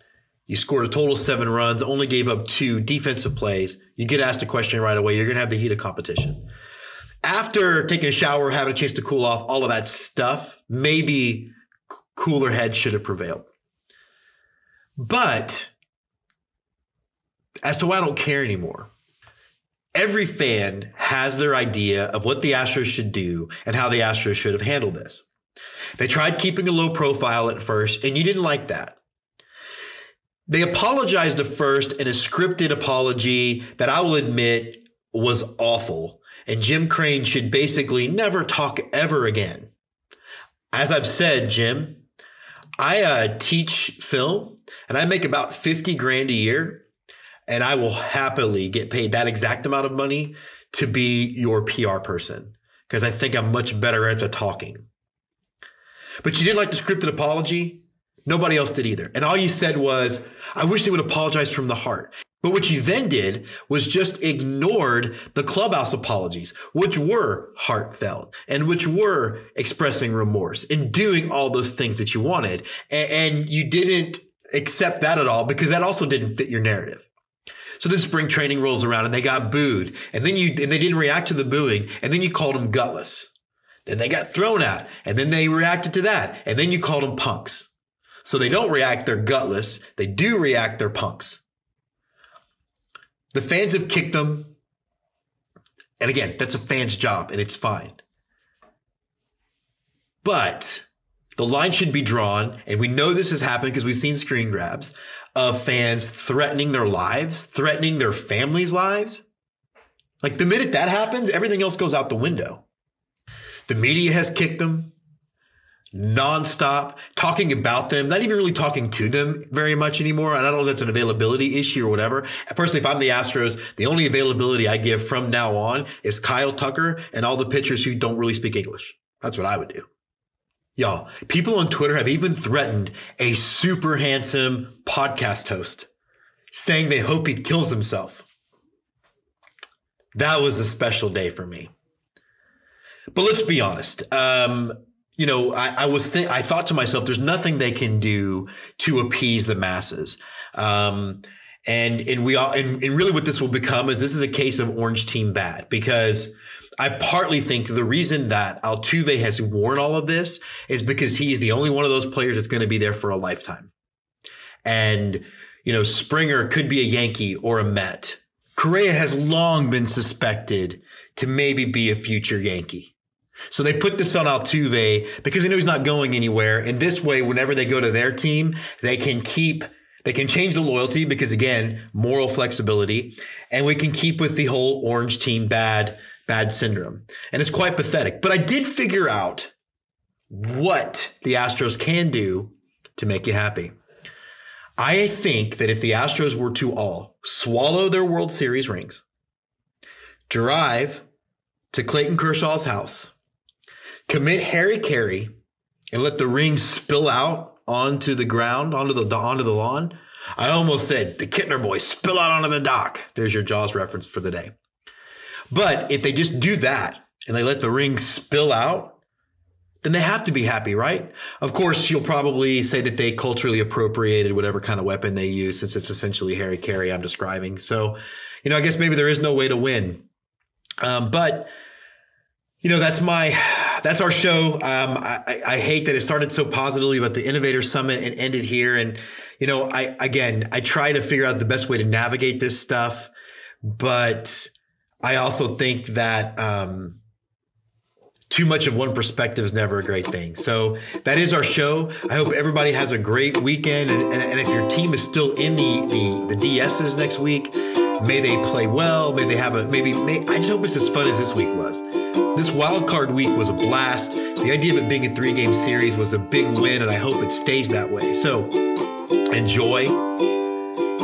You scored a total of 7 runs, only gave up 2 defensive plays. You get asked a question right away. You're going to have the heat of competition. After taking a shower, having a chance to cool off, all of that stuff, maybe cooler heads should have prevailed. But as to why I don't care anymore, every fan has their idea of what the Astros should do and how the Astros should have handled this. They tried keeping a low profile at first, and you didn't like that. They apologized at first in a scripted apology that I will admit was awful. And Jim Crane should basically never talk ever again. As I've said, Jim, I teach film and I make about $50,000 a year. And I will happily get paid that exact amount of money to be your PR person because I think I'm much better at the talking. But you didn't like the scripted apology. Nobody else did either. And all you said was, I wish they would apologize from the heart. But what you then did was just ignored the clubhouse apologies, which were heartfelt and which were expressing remorse and doing all those things that you wanted. And you didn't accept that at all because that also didn't fit your narrative. So then spring training rolls around and they got booed, and then they didn't react to the booing, and then you called them gutless. Then they got thrown at, and then they reacted to that, and then you called them punks. So they don't react, they're gutless. They do react, they're punks. The fans have kicked them. And again, that's a fan's job, and it's fine. But the line should be drawn, and we know this has happened because we've seen screen grabs of fans threatening their lives, threatening their families' lives. Like the minute that happens, everything else goes out the window. The media has kicked them nonstop, talking about them, not even really talking to them very much anymore. And I don't know if that's an availability issue or whatever. Personally, if I'm the Astros, the only availability I give from now on is Kyle Tucker and all the pitchers who don't really speak English. That's what I would do. Y'all, people on Twitter have even threatened a super handsome podcast host, saying they hope he kills himself. That was a special day for me. But let's be honest. I thought to myself, there's nothing they can do to appease the masses. And really what this will become is this is a case of orange team bad, because I partly think the reason that Altuve has worn all of this is because he's the only one of those players that's going to be there for a lifetime. And, Springer could be a Yankee or a Met. Correa has long been suspected to maybe be a future Yankee. So they put this on Altuve because they know he's not going anywhere. And this way, whenever they go to their team, they can change the loyalty because, again, moral flexibility. And we can keep with the whole orange team bad syndrome. And it's quite pathetic. But I did figure out what the Astros can do to make you happy. I think that if the Astros were to all swallow their World Series rings, drive to Clayton Kershaw's house, commit Harry Carey, and let the rings spill out onto the ground, onto the lawn. I almost said the Kittner boys spill out onto the dock. There's your Jaws reference for the day. But if they just do that and they let the rings spill out, then they have to be happy, right? Of course, you'll probably say that they culturally appropriated whatever kind of weapon they use, since it's essentially Harry Carey I'm describing. So, I guess maybe there is no way to win. But that's our show. I hate that it started so positively about the Innovators Summit and ended here. And, I try to figure out the best way to navigate this stuff, but I also think that, too much of one perspective is never a great thing. So that is our show. I hope everybody has a great weekend. And if your team is still in the DSs next week, may they play well. May they have I just hope it's as fun as this week was. This wild card week was a blast. The idea of it being a 3-game series was a big win, and I hope it stays that way. So enjoy.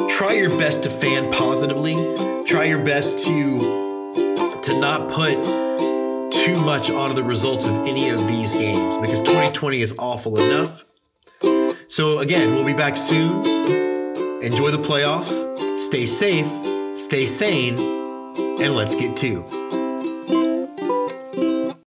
Try your best to fan positively. Try your best to not put too much onto the results of any of these games, because 2020 is awful enough. So again, we'll be back soon. Enjoy the playoffs. Stay safe, stay sane, and let's get to